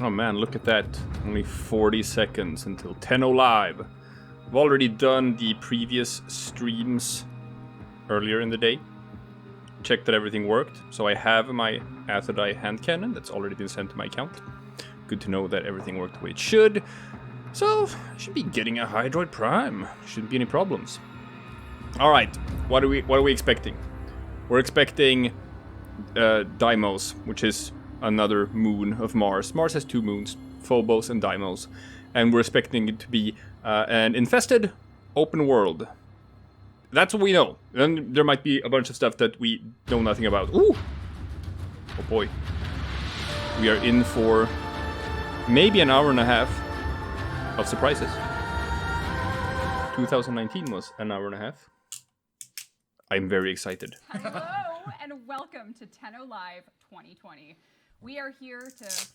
Oh man, look at that. Only 40 seconds until TennoLive. I've already done the previous streams earlier in the day. Checked that everything worked. So I have my Xatu hand cannon that's already been sent to my account. Good to know that everything worked the way it should. So I should be getting a Hydroid Prime. Shouldn't be any problems. Alright, what are we expecting? We're expecting Deimos, which is another moon of Mars. Mars has 2 moons, Phobos and Deimos. And we're expecting it to be an infested open world. That's what we know. Then there might be a bunch of stuff that we know nothing about. Ooh! Oh boy. We are in for maybe an hour and a half of surprises. 2019 was an hour and a half. I'm very excited. Hello and welcome to TennoLive 2020. We are here to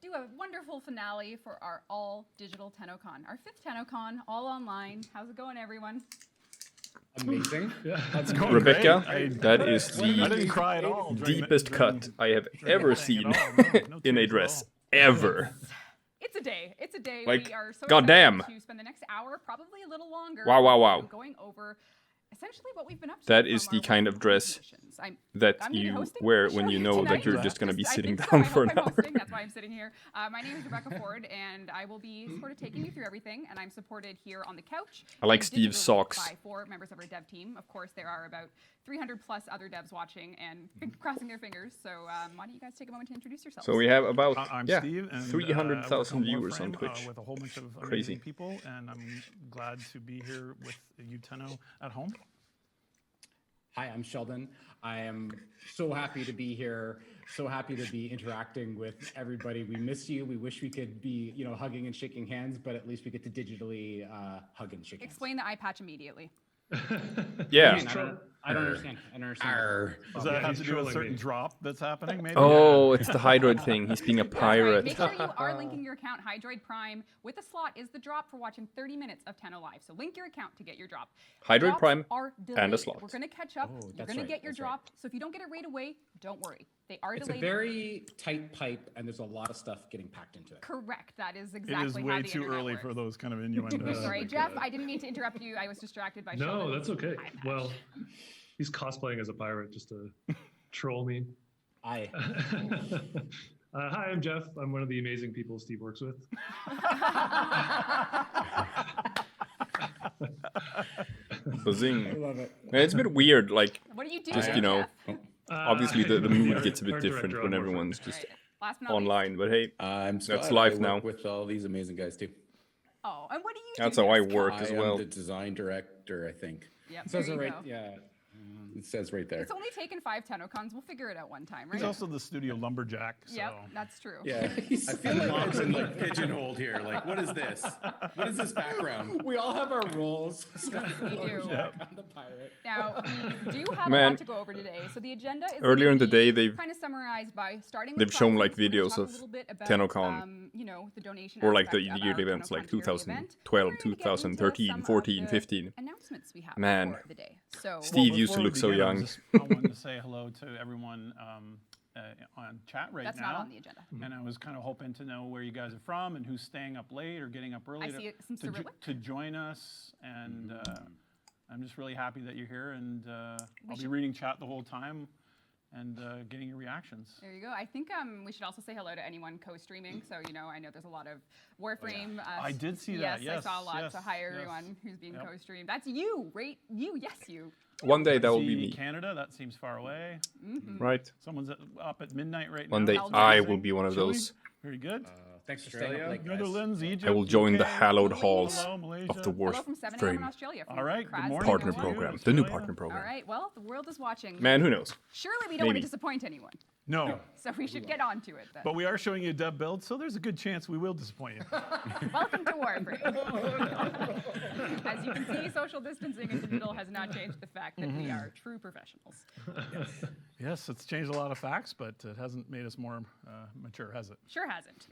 do a wonderful finale for our all-digital TennoCon. Our 5th TennoCon, all online. How's it going, everyone? Amazing. Yeah. That's going Rebecca, great. that is I didn't the cry at all. deepest cut I have ever seen No in a tears at dress. all. Ever. It's a day. It's a day. Like, we are so goddamn. excited to spend the next hour, probably a little longer. Wow, wow, wow. Going over essentially what we've been up to. That from is the our kind of Warframe dress competitions. that I'm gonna be you hosting wear the when show you here know that tonight. you're just going to be I sitting think so. down I for hope an I'm hour. hosting. That's why I'm sitting here. My name is Rebecca Ford, and I will be sort of taking you through everything. And I'm supported here on the couch. I like and Steve's digitally socks. By 4 members of our dev team. Of course, there are about 300 plus other devs watching and crossing their fingers. So why don't you guys take a moment to introduce yourselves? So we have about I'm yeah, Steve, and 300,000 I work on viewers on Warframe, Twitch. with a whole bunch of Crazy. amazing people, and I'm glad to be here with you, Tenno, at home. Hi, I'm Sheldon. I am so happy to be here. So happy to be interacting with everybody. We miss you. We wish we could be, hugging and shaking hands, but at least we get to digitally hug and shake hands. Explain the eye patch immediately. Yeah. I don't understand. I don't understand. Does that have he's to do with a trolling certain me. drop that's happening, maybe? Oh, it's the Hydroid thing. He's being a That's right. pirate. Make sure you are linking your account. Hydroid Prime with a slot is the drop for watching 30 minutes of TennoLive. So link your account to get your drop. Hydroid Drops Prime are and a delayed. slot. We're going to catch up. Oh, You're that's going to right, get your that's right. drop. So if you don't get it right away, don't worry. They are It's delayed. a very tight pipe, and there's a lot of stuff getting packed into it. Correct. That is It exactly is how way the too internet early works. for those kind of innuendos. Sorry, Jeff. I didn't mean to interrupt you. I was distracted by No, Sheldon's that's okay. eye patch. Well, he's cosplaying as a pirate just to troll me. Hi. Hi, I'm Jeff. I'm one of the amazing people Steve works with. Buzzing. I love it. It's a bit weird, like, What do you do? just, Jeff? obviously the mood art- gets a bit art different director when on everyone's All just right. Last but not least. online. But hey, I'm Scott. That's life I work now. with all these amazing guys too. Oh, and what do you that's do? how I next? work I as am well. the design director, I think. Yep, It says there it you right. go. Yeah. It says right there. It's only taken 5 TennoCons. We'll figure it out one time, right? He's also the studio lumberjack, so. Yep, that's true. Yeah, I feel like I've been like pigeonholed here. Like, what is this? What is this background? We all have our roles. Scott We do. I'm the pirate. Now, we do have a Man. lot to go over today. So the agenda is Earlier in the day, they've kind of summarized by starting with they've shown, like, prizes. We're gonna videos talk a of little bit about, TennoCon. the donation or like the aspect of yearly our events like TennoCon yearly event. 2012, We're gonna get into 2013, some of 14, the 15. Announcements we have Man. for the day. So Steve Well, used to before we look so begin, young. I wanted to say hello to everyone on chat right that's now. not on the agenda. And I was kind of hoping to know where you guys are from and who's staying up late or getting up early I see some Cyrillic. to join us. And I'm just really happy that you're here. And I'll be should- reading chat the whole time and getting your reactions. There you go. I think we should also say hello to anyone co-streaming. So, I know there's a lot of Warframe. I did see that, I saw a lot. yes, so hi, yes. everyone who's being Yep. co-streamed. That's you, right? You, yes, you. One day that will be See me, Canada, that seems far away. right? Someone's up at midnight right One now. day Belgium. I will be one of Chile? those. Very good. Thanks for staying up late, guys. Netherlands, Egypt. I will join the UK. hallowed halls Hello, Malaysia. of the Hello from 7 a.m. in Warframe Australia. from All right, good Kraz morning. partner to you, program, the new Australia. partner All program. right. Well, the world is watching. Man, who knows? Surely we don't want Maybe. to disappoint anyone. No, So we should get on to it then. but we are showing you a dev build, so there's a good chance we will disappoint you. Welcome to Warframe. As you can see, social distancing in digital has not changed the fact that we are true professionals. Yes, it's changed a lot of facts, but it hasn't made us more mature, has it? Sure hasn't.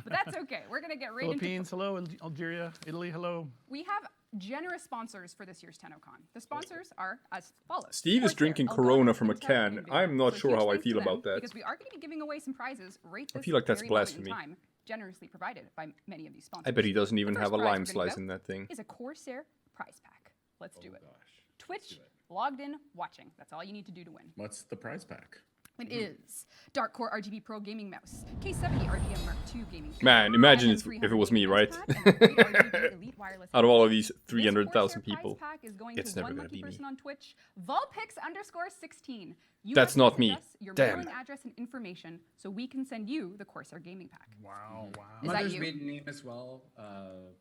But that's okay. We're going to get right into Philippines, hello. Algeria, Italy, hello. We have generous sponsors for this year's TennoCon. The sponsors are as follows. Steve is Corsair, drinking Eldorado, Corona from a Intel, can. and Nvidia. I'm not So sure huge how I thanks to feel them, about that. Because we are going to be giving away some prizes right this feel like that's very moment in blasphemy. time. generously provided by many of these sponsors. I bet he doesn't even The have first a prize lime we're gonna slice give in that thing. Is a Corsair prize pack. Let's do it. Gosh. Twitch, logged in, watching. That's all you need to do to win. What's the prize pack? It is Dark Core RGB Pro gaming mouse, K70 RGM Mark II gaming. Man, imagine if FM300 it was me, gaming right? mouse pad, and a great RGB Elite wireless Out of all of headset. these This 300,000 Corsair people, prize pack is going it's to never one gonna lucky be me. person on Twitch, Volpix_16. You That's must not me. message us your Damn. mailing address and information so we can send you the Corsair gaming pack. Wow, wow. Is that Mother's you? maiden name as well,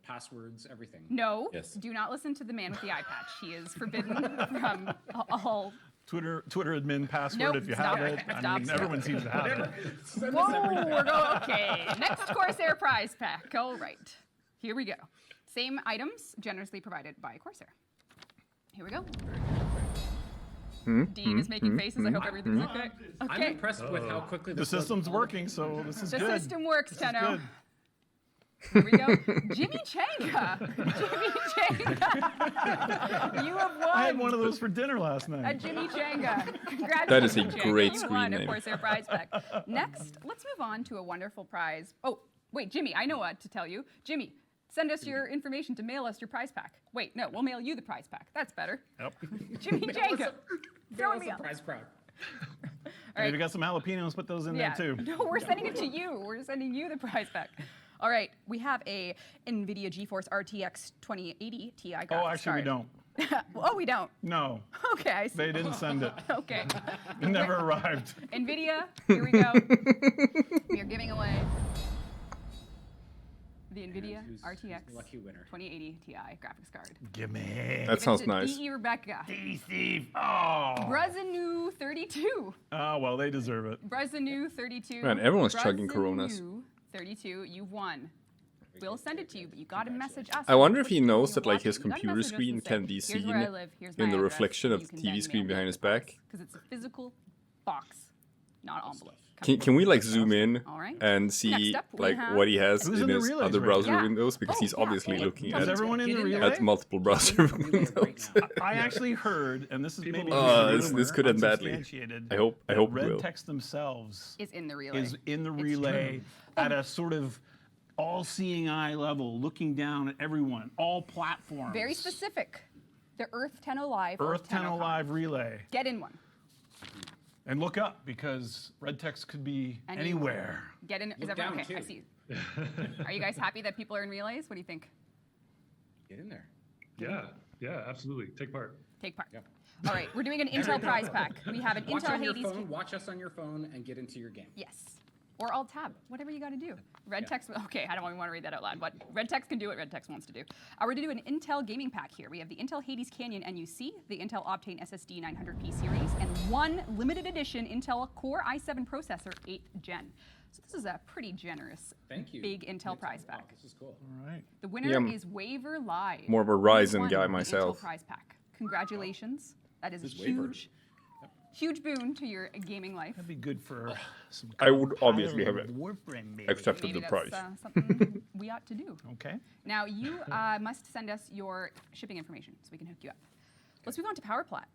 passwords, everything. No, Yes. do not listen to the man with the eye patch. He is forbidden from all. Twitter admin password Nope, if you stop have it, it. I stop, mean, stop. everyone seems to have it. Whoa, we're going, okay. Next Corsair prize pack. All right. Here we go. Same items generously provided by Corsair. Here we go. Dean is making faces. I hope everything's okay. I'm Okay. impressed with how quickly The system's working, so this is The good. system works, This is Tenno. good. Here we go. Jimmy Changa. Jimmy Changa. You have won. I had one of those for dinner last A night. Jimmy Changa. Congrats, That is a Jimmy Changa. great You screen won a name. Corsair prize pack. Next, let's move on to a wonderful prize. Oh, wait, Jimmy, I know what to tell you. Jimmy, send us your information to mail us your prize pack. Wait, no, we'll mail you the prize pack. That's better. Yep. Jimmy Changa. Throw me up. Surprise crowd. All Maybe got some jalapenos, put those in Yeah. there too. No, we're sending it to you. We're sending you the prize pack. All right, we have a NVIDIA GeForce RTX 2080 Ti graphics Oh, actually, we card. don't. Oh, we don't. No, Okay, I see. they didn't send it. Okay. It never arrived. NVIDIA, here we go. We are giving away the NVIDIA Who's RTX the lucky winner? 2080 Ti graphics card. Give me. That sounds Give it to nice. DE Rebecca. Steve. Oh. Brazanu 32. Oh, well, they deserve it. Brazanu 32. Man, everyone's chugging Coronas. Brazanu 32, you've won. We'll send it to you, but you gotta message us. I wonder if he Which knows you're that like his watching. You gotta computer message us screen and say, can be "Here's seen where I live, here's in my the address," reflection so of you the can then TV screen mail behind me his the prize, back. because it's a physical box, not envelope. Can we like zoom in All right. and see Next up, we like have- what he has Who's in in the his relays other right browser now? Yeah. windows? Because Oh, he's yeah. obviously Well, looking Is at everyone in Get the in there. relay? at multiple browser Relay right windows. now. I actually heard, and this is People maybe love just a this rumor, could end badly. unsubstantiated, I hope that it Red will. Text themselves Is in the relay. is in the It's relay at a sort of all-seeing eye level, looking down at everyone, all platforms. Very specific. The Earth TennoLive. or Earth TennoLive relay. Get in one. And look up, because Red Text could be Anywhere. anywhere. Get in. Is Look everyone down, okay? I too. see. Are you guys happy that people are in relays? What do you think? Get in there. Yeah, absolutely. Take part. Take part. Yep. All right, we're doing an Intel prize pack. We have an Watch Intel on your Hades. phone. Watch us on your phone and get into your game. Yes. Or Alt Tab, whatever you got to do. Red Text, okay, I don't even want to read that out loud. But Red Text can do what Red Text wants to do. We're going to do an Intel gaming pack here. We have the Intel Hades Canyon NUC, the Intel Optane SSD 900P series, and one limited edition Intel Core i7 processor, 8th gen. So this is a pretty generous, Thank you. big Intel prize Wow, pack. this is cool. All right. The winner Yeah, is Waver Live. more of a You Ryzen won guy the myself. Intel prize pack. Congratulations. That is a This is Waver. huge boon to your gaming life. That'd be good for some. I would obviously have Warframe, maybe. accepted Maybe the prize. that's something we ought to do. Okay. Now, you must send us your shipping information so we can hook you up. Let's move on to PowerPlat.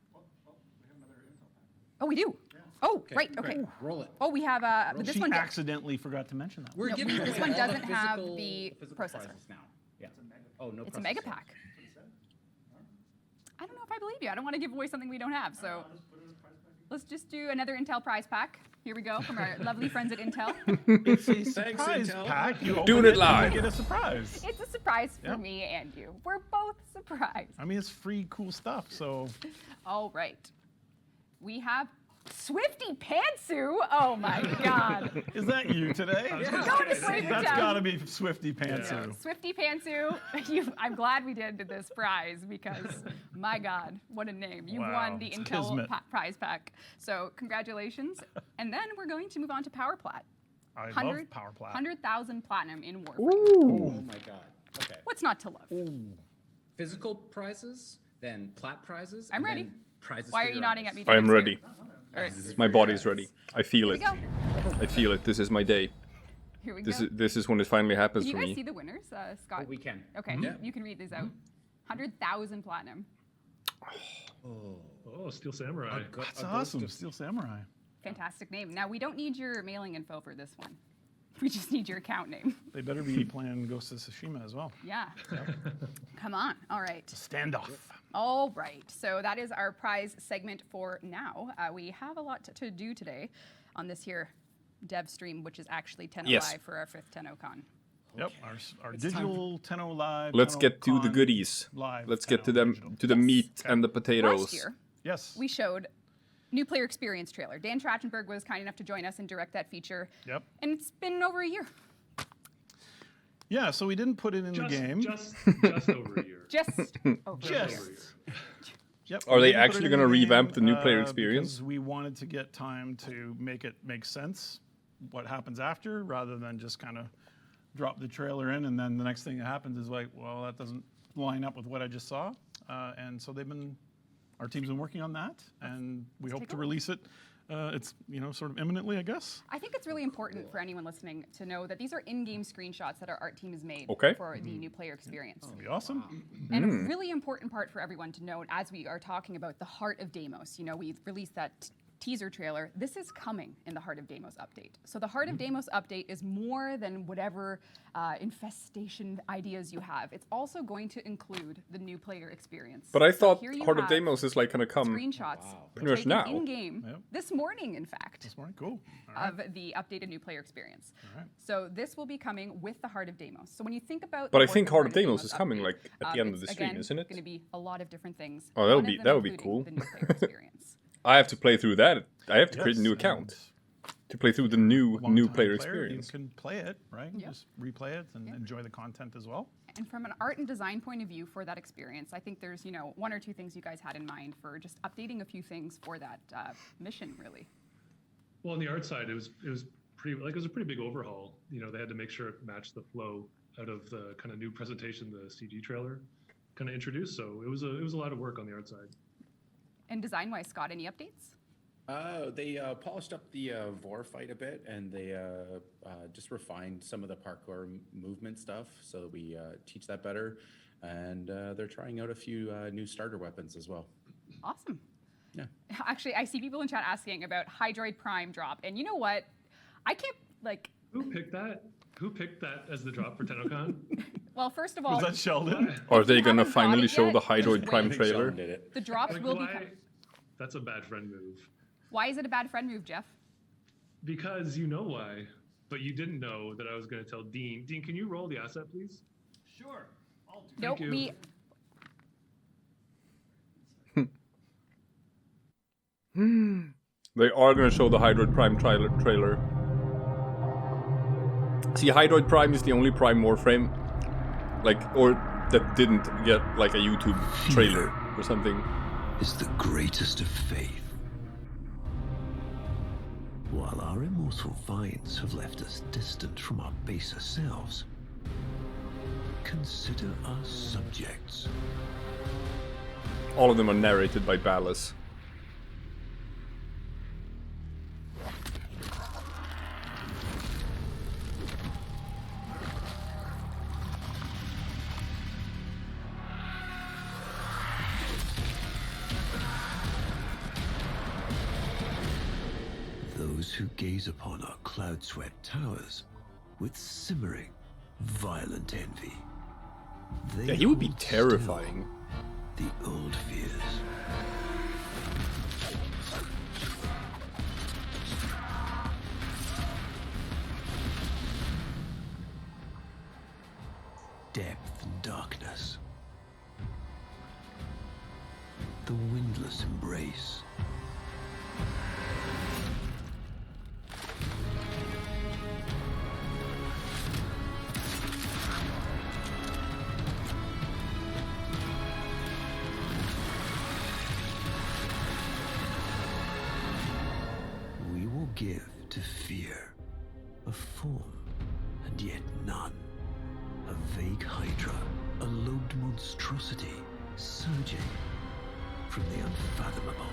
Oh, we do? Oh, right, okay. Roll it. Oh, we have, but this She one, accidentally forgot to mention that. We're No, giving this away one all doesn't have the physical processor. prizes now. Yeah. Oh, no. it's a mega processor. pack. I don't know if I believe you. I don't want to give away something we don't have, so let's just do another Intel prize pack. Here we go from our lovely friends at Intel. It's a surprise Intel. pack. You Doing open it and live. you get a surprise. It's a surprise for Yep. me and you. We're both surprised. I mean, it's free, cool stuff. So All right. We have Swifty Pantsu. Oh my God. is that you today? Going to Flavor That's Town. got to be Swifty Pantsu. Swifty Pantsu, I'm glad we did this prize because, my God, what a name. You Wow, won the it's Intel kismet. prize pack. So congratulations. And then we're going to move on to PowerPlat. I love 100 PowerPlat. 100,000 platinum in Warframe. Oh my god. Okay. What's not to love? Physical prizes, then plat prizes. I'm and ready. then Prizes Why for are you your nodding eyes. at me? I am Deluxe? ready. All right, My body's ready. I feel here it. we go. I feel it. This is my day. Here we This go. is this is when it finally happens Can you for guys me. see the winners, Scott? Oh, we can. Okay, Yeah. you can read these out. 100,000 platinum. Oh, Steel Samurai. That's awesome. Steel Samurai. Fantastic name. Now, we don't need your mailing info for this one. We just need your account name. They better be playing Ghost of Tsushima as well. Yeah. Come on. All right. Standoff. All right. So that is our prize segment for now. We have a lot to do today on this here dev stream, which is actually TennoLive Yes. for our 5th TennoCon. Yep, our digital TennoLive. Let's get to the TennoCon goodies. Live. Let's get to Tenno them, digital. to the meat and the potatoes. Last year, Yes. we showed new player experience trailer. Dan Trachtenberg was kind enough to join us and direct that feature. Yep. And it's been over a year. Yeah, so we didn't put it in the game. Just over a year. Just over a year. Just. Yep. Are we they didn't put actually it in gonna the revamp game, the new player experience? Because we wanted to get time to make it make sense, what happens after, rather than just kind of drop the trailer in and then the next thing that happens is like, well, that doesn't line up with what I just saw. And so our team's been working on that, and we hope take a to look. release it. It's sort of imminently, I guess. I think it's really important for anyone listening to know that these are in-game screenshots that our art team has made Okay. for the new player experience. It'll be awesome. And a really important part for everyone to note as we are talking about the Heart of Deimos. We released that teaser trailer. This is coming in the Heart of Deimos update. So the Heart of Deimos update is more than whatever infestation ideas you have. It's also going to include the new player experience. But I So thought here you Heart of have Deimos is like gonna come screenshots pretty much taken now. in-game Yep. this morning, in fact. This morning, cool. All right. Of the updated new player experience. All right. So this will be coming with the Heart of Deimos. So when you think about, But the I think Warframe Heart of Deimos is update, coming like at the end of it's, the stream, again, isn't it? Going to be a lot of different things. Oh, that'll One of be- them that would be including cool. The new player experience. I have to play through that. I have to create a Yes, new and account to play through the new longtime player You experience. can play it, right? Yeah. Just replay it and Yeah. enjoy the content as well. And from an art and design point of view for that experience, I think there's one or two things you guys had in mind for just updating a few things for that mission, really. Well, on the art side, it was pretty like it was a pretty big overhaul. They had to make sure it matched the flow out of the kind of new presentation the CG trailer kind of introduced. So it was a lot of work on the art side. And design-wise, Scott, any updates? They polished up the Vor fight a bit, and they just refined some of the parkour movement stuff so that we teach that better. And they're trying out a few new starter weapons as well. Awesome. Yeah. Actually, I see people in chat asking about Hydroid Prime drop. And you know what? I can't, Who picked that? Who picked that as the drop for TennoCon? well, first of all, Was that Sheldon? Or are they you gonna haven't got finally it show yet, the just Hydroid wait. Prime I think Sheldon trailer? did it. the drops Like, will be why? coming. That's a bad friend move. Why is it a bad friend move, Jeff? Because you know why, but you didn't know that I was going to tell Dean. Dean, can you roll the asset, please? Sure. Nope, you. we They are gonna show the Hydroid Prime trailer. See, Hydroid Prime is the only Prime Warframe, or that didn't get like a YouTube trailer or something. Is the greatest of faith. While our immortal vines have left us distant from our baser selves, consider our subjects. All of them are narrated by Ballas. Those who gaze upon our cloud-swept towers with simmering, violent envy. They Yeah, he would be hold terrifying. still the old fears. Depth and darkness. The windless embrace. We will give to fear a form and yet none. A vague hydra, a lobed monstrosity surging from the unfathomable.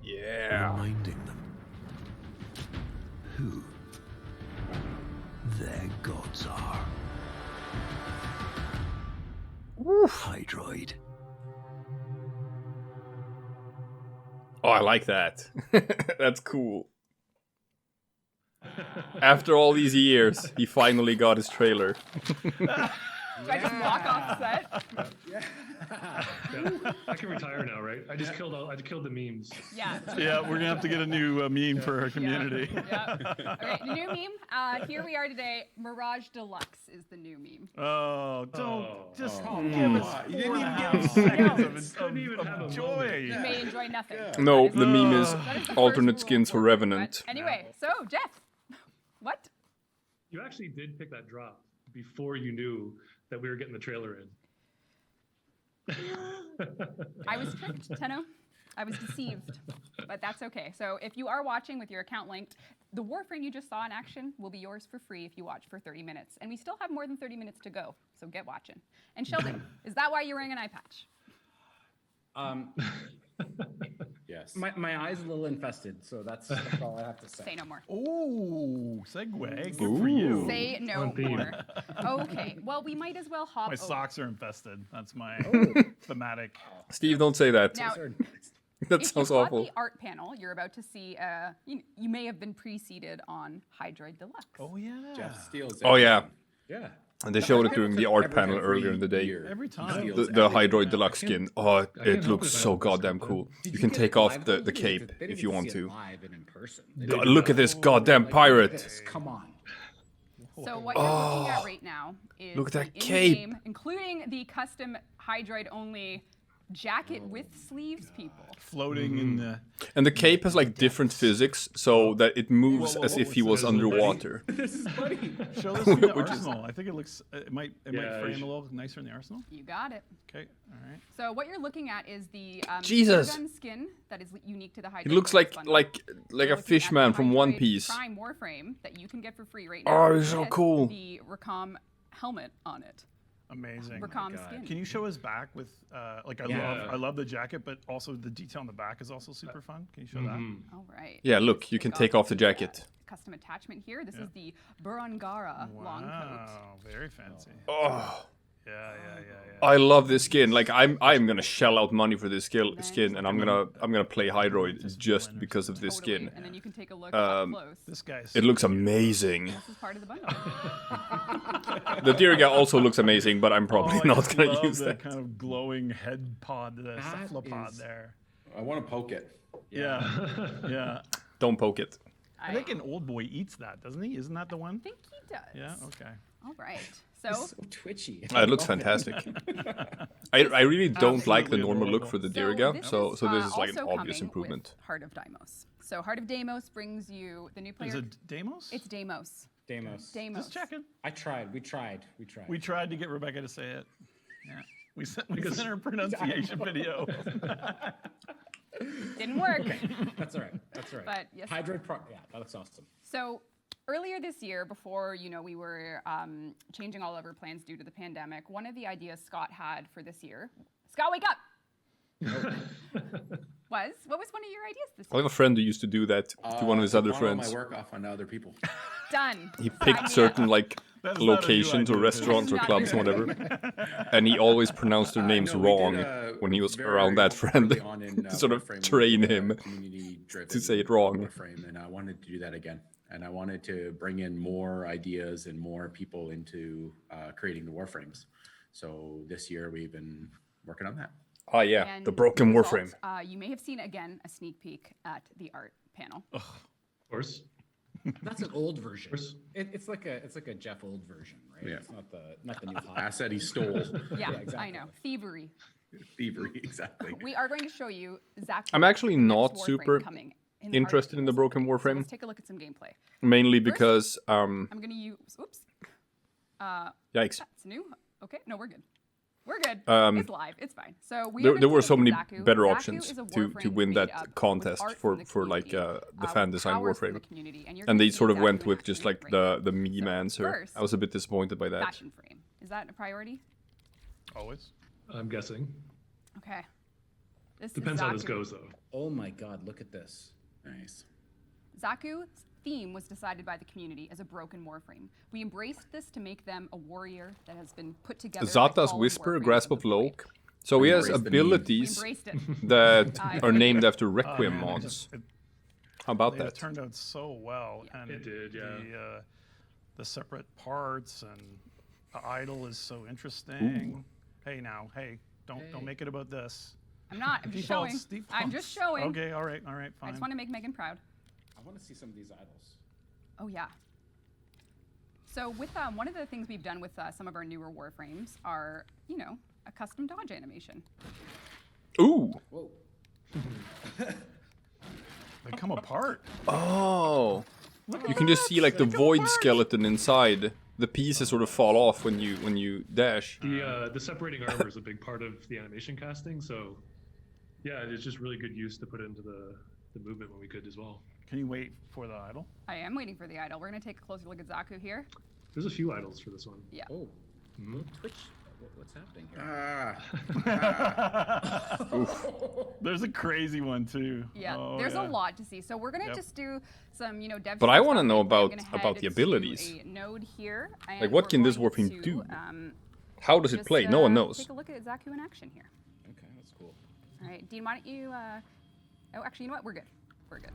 Yeah. Reminding them who their gods are. Hydroid. Oh, I like that. That's cool. After all these years, he finally got his trailer. Do I just walk off set? Yeah, I can retire now, right? I just killed the memes. Yeah. Yeah, we're gonna have to get a new meme for our community. Yeah. Okay, the new meme. Here we are today. Mirage Deluxe is the new meme. Oh, don't just come give on. us You didn't even 4.5 give us seconds Couldn't even have a of moment. joy. You may enjoy nothing. No, That is- the meme is that is the first alternate rule skins for Warframe. Revenant. But anyway, so Jeff, what? You actually did pick that drop before you knew that we were getting the trailer in. I was tricked, Tenno. I was deceived, but that's okay. So if you are watching with your account linked, the Warframe you just saw in action will be yours for free if you watch for 30 minutes. And we still have more than 30 minutes to go, so get watching. And Sheldon, is that why you're wearing an eye patch? Yes. My eye's a little infested, so that's all I have to say. Say no more. Ooh, segue. Good for you. Say no On theme. more. Okay, well, we might as well hop My over. socks are infested. That's my thematic. Steve, don't say that. Now, That if sounds you bought awful. the art panel, you're about to see, you may have been preceded on Hydroid Deluxe. Oh yeah. Jeff steals Oh yeah, everything. Yeah. and they showed it during the art Every panel earlier in the day. year. Every He time. steals The everything. Hydroid Deluxe skin. Oh, can't it help looks it, so I don't goddamn understand cool. Did You can get take it off live, the though? They cape didn't get if to you see want it to. live and in person. God, look at this goddamn Like, pirate. look at this, come on. So what you're looking at right now is Look at that the cape. in-game, including the custom Hydroid only jacket with sleeves, people. Floating in the. And the cape has like different physics, so that it moves Whoa, as whoa, if he whoa, was so there's a underwater. This is funny. Show this in the Which is- arsenal. I think it looks. It might Yeah, frame you a little nicer in the arsenal. You got it. Okay. All right. So what you're looking at is the Jesus. gun skin that is unique to the Hydroid. He looks Deluxe like bundle. like You're a looking at fishman the from One Hydroid Piece. Prime Warframe that you can get for free right Oh, now. he's so with cool. The Recom helmet on it. Amazing. Recom skin. Can you show his back with like I love the jacket, but also the detail on the back is also super fun. Can you show All right. Yeah, look, Let's you can take off the jacket. Custom attachment here. This is the Burangara that? long coat. Wow, very fancy. Oh, Yeah. I love this skin. Like I'm gonna shell out money for this skin, and I'm gonna play Hydroid just because of this Totally. skin. And then you can take a look up close. This guy's. It looks amazing. This is part of the bundle. The Diriga also looks amazing, but I'm probably I not just gonna love use the that. kind of glowing head pod, the cephalopod is- there. I want to poke it. Yeah. Yeah. Don't poke it. I think an old boy eats that, doesn't he? Isn't that the one? think he does. Yeah. Okay. All right. So So twitchy. It looks fantastic. I really don't like the normal look for the Diriga, this so this is like an also obvious coming improvement. with Heart of Deimos. So Heart of Deimos brings you the new player. Is it Deimos? It's Deimos. Deimos. Deimos. Just checking. I tried. We tried. We tried to get Rebecca to say it. Yeah. We sent her a pronunciation video. Didn't work. That's all right. That's all right. But yes. Hydroid Pro. Yeah, that's awesome. So earlier this year, before we were changing all of our plans due to the pandemic, one of the ideas Scott had for this year, Scott, wake up, what was one of your ideas this I year? have a friend who used to do that to one of his Took other all friends. my work off on other people. Done. He Sign picked me certain up. like That's not a new locations or idea. restaurants or That's clubs not or new. whatever, and he always pronounced their names No, we wrong did, when he was very around that friend early on in, to sort of Warframe, train we did a him community-driven to say it wrong. Warframe, and I wanted to do that again. And I wanted to bring in more ideas and more people into creating the Warframes. So this year we've been working on that. Ah, yeah, And the broken the result, Warframe. You may have seen again a sneak peek at the art panel. Of course. That's an old version. course. It's like a Jeff old version, right? Yeah. It's not the new hot. Asset he stole. Yeah, exactly. I know. Thievery. Thievery, exactly. We are going to show you Xatu. I'm actually the next not Warframe super coming in the Heart of interested in the Deimos. broken So Warframe, let's take a look at some gameplay. mainly because I'm going to use. Oops. yikes. That's new. Okay, no, we're good. We're good. It's live. It's fine. So we There were so many better Xatu options is a to Warframe win made that up with contest art for from the like community, the fan with design powers from Warframe, the community, you're and gonna they see sort of Xatu went in with action just like right now. the meme So answer. first, I was a bit disappointed by that. fashion frame. Is that a priority? Always. I'm guessing. Okay. This Depends is how this Xatu. goes, though. Oh my God! Look at this. Nice. Xatu's theme was decided by the community as a broken Warframe. We embraced this to make them a warrior that has been put together. by Zata's fallen Whisper, Warframes Grasp of of the void. Loke. So he has Embrace the meme. We abilities embraced it. that I are like named it. after Oh, Requiem man, mods. How about It that? turned out so well, and It did, yeah. The separate parts and the idol is so interesting. Hey, don't make it about this. I'm not. I'm just Defaults, showing. I'm just showing. Okay, all right, fine. I just want to make Megan proud. I want to see some of these idols. Oh yeah. So with one of the things we've done with some of our newer Warframes are, you know, a custom dodge animation. Ooh. Whoa. They come apart. Oh. You can just see like the void skeleton inside. The pieces sort of fall off when you dash. The separating armor is a big part of the animation casting, so yeah, it's just really good use to put into the movement when we could as well. Can you wait for the idol? I am waiting for the idol. We're gonna take a closer look at Xatu here. There's a few idols for this one. Yeah. Oh. Twitch. What's happening here? There's a crazy one too. Yeah, Oh, there's yeah. a lot to see. So we're gonna just do some, you know, dev. But I want wanna to know about the the abilities. A node here. Like, what can this Warframe do? How does it play? No one knows. Take a look at Xatu in action here. Okay, that's cool. All right, Dean, why don't you? Oh, actually, you know what? We're good. We're good.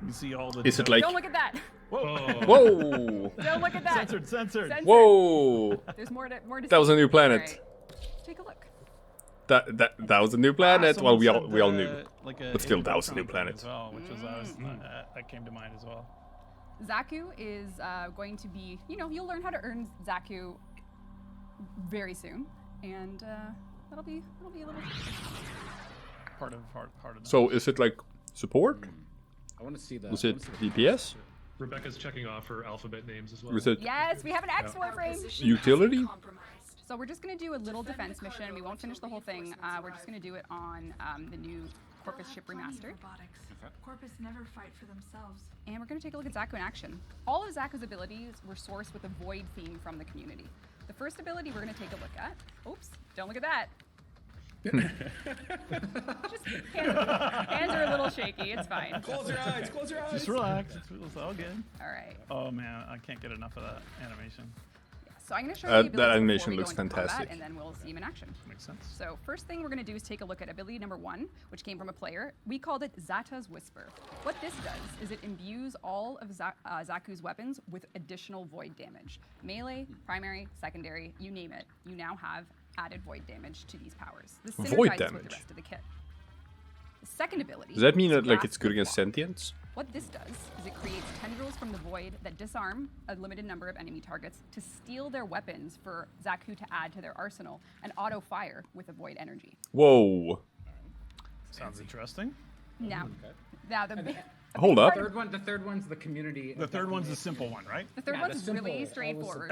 You see all the. Is it like? Don't look at that. Whoa! Whoa! Don't look at that. Censored. Censored. Whoa! There's more to That was a see. new planet. All right, take a look. That was a new planet. Well, we all knew. Like But still, that was a new Voltron thing planet. as well, which was that came to mind as well. Xatu is going to be, you know, you'll learn how to earn Xatu very soon, and that'll be a little. Part of that. So is it like support? I want to see the. Was it DPS? Rebecca's checking off her alphabet names as well. Was it Yes, we have an X Warframe. utility? So we're just going to do a little defense mission. We won't finish the whole thing. We're just going to do it on the new Corpus ship remastered. Corpus never fight for themselves. And we're going to take a look at Xatu in action. All of Xatu's abilities were sourced with a void theme from the community. The first ability we're going to take a look at. Oops, don't look at that. Just hands are a little shaky. It's fine. Close your eyes. Close your eyes. Just relax. It's all good. All right. Oh man, I can't get enough of that animation. Yeah, so I'm going to show you the abilities that before animation we go looks into combat, fantastic. and then we'll see him in action. Makes sense. So first thing we're going to do is take a look at ability number 1, which came from a player. We called it Xatu's Whisper. What this does is it imbues all of Xatu's weapons with additional void damage. Melee, primary, secondary, you name it. You now have added void damage to these powers. This Void synergizes with damage? the rest of the kit. The second ability. Does that mean is that like Grasp it's good the against Claw. sentience? What this does is it creates tendrils from the void that disarm a limited number of enemy targets to steal their weapons for Xatu to add to their arsenal and auto fire with a void energy. Whoa! Sounds interesting. Now, Hold up. The third one's the community. The third one's the simple one, right? the third Yeah, one's the simple, really always straightforward.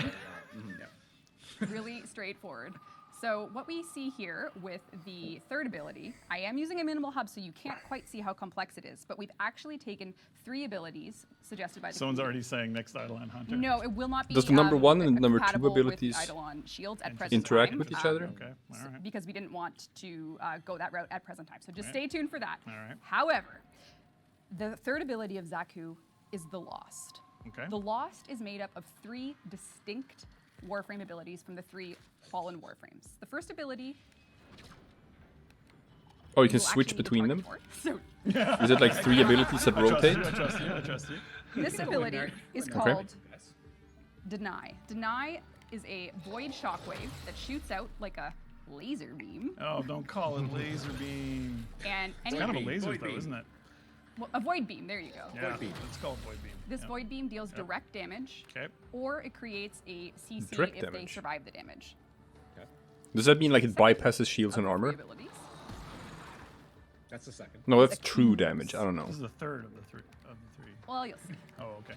simple. Really straightforward. So what we see here with the third ability, I am using a minimal hub, so you can't quite see how complex it is, but we've actually taken 3 abilities suggested by the Someone's community. already saying next Eidolon Hunter. No, it will not be. Does the number 1 and number 2 compatible abilities with Eidolon shields at present interact time, with each other? Okay, all right. because we didn't want to go that route at present time. So just stay tuned for that. All right. However, the third ability of Xatu is the Lost. Okay. The Lost is made up of 3 distinct Warframe abilities from the 3 fallen Warframes. The first ability. Oh, you can will switch actually need to between them? target for. So Is it like 3 abilities that rotate? I trust you. this ability is Okay. called Deny. Deny is a void shockwave that shoots out like a laser beam, Oh, don't call it laser beam. and It's any kind of a beam, laser void though, beam. isn't it? well, a void beam. There you go. Yeah, beam. it's called void beam. This Yeah. void beam deals direct damage, Okay. or it creates a CC Direct if they damage. survive the damage. Does that mean like it Second bypasses shields and of the 3 armor? abilities. That's the second. No, that's The true keys. damage. I don't know. This is the third of the three. Well, you'll see. Oh, okay.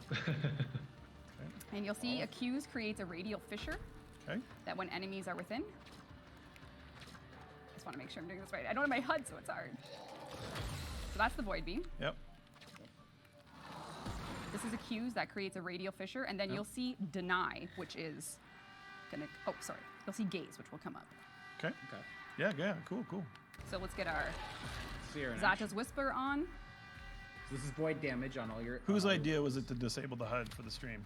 And you'll see Accuse creates a radial fissure Okay. that when enemies are within. Just want to make sure I'm doing this right. I don't have my HUD, so it's hard. So that's the void beam. Yep. This is Accuse that creates a radial fissure, and then you'll see Deny, which is gonna. Oh, sorry. You'll see Gaze, which will come up. Okay. Okay. Yeah. Cool. So let's get our See her in action. Xatu's Whisper on. So this is void damage on all your. Whose on all idea was it to disable the HUD for the stream?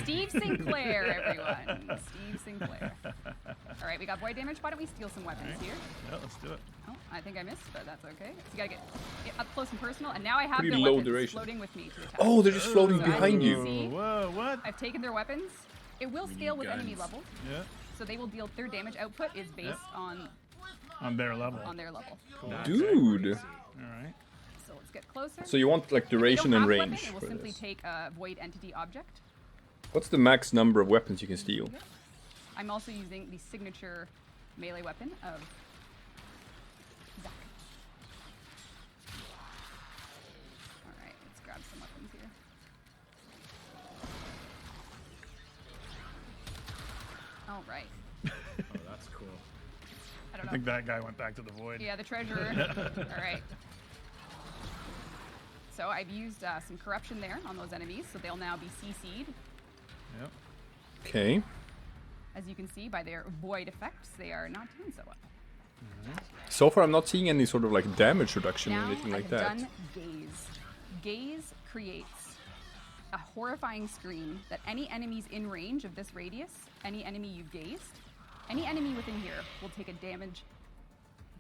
Steve Sinclair, everyone. Steve Sinclair. All right, we got void damage. Why don't we steal some weapons here? Yeah, let's do it. Oh, I think I missed, but that's okay. So you gotta get up close and personal, and now I have Pretty their low weapons duration. floating with me to attack. Oh, they're just floating So behind as you you. can see, Whoa, what? I've taken their weapons. It will scale with enemy guns. level, Yeah, so they will deal. Their damage output is based on on their level. their level. Dude. All right. So let's get closer. So you want like If you duration don't and have a weapon, range it will for simply this. take a void entity object. What's the max number of weapons you can steal? I'm also using the signature melee weapon of Zach. Alright, let's grab some weapons here. Alright. Oh, that's cool. I don't I know. think that guy went back to the void. Yeah, the treasurer. Alright. So I've used some corruption there on those enemies, so they'll now be CC'd. Yep. Okay. As you can see by their void effects, they are not doing so well. So far, I'm not seeing any sort of like damage reduction or Now anything like I've that. done Gaze. Gaze creates a horrifying screen that any enemies in range of this radius, any enemy you've gazed, any enemy within here will take a damage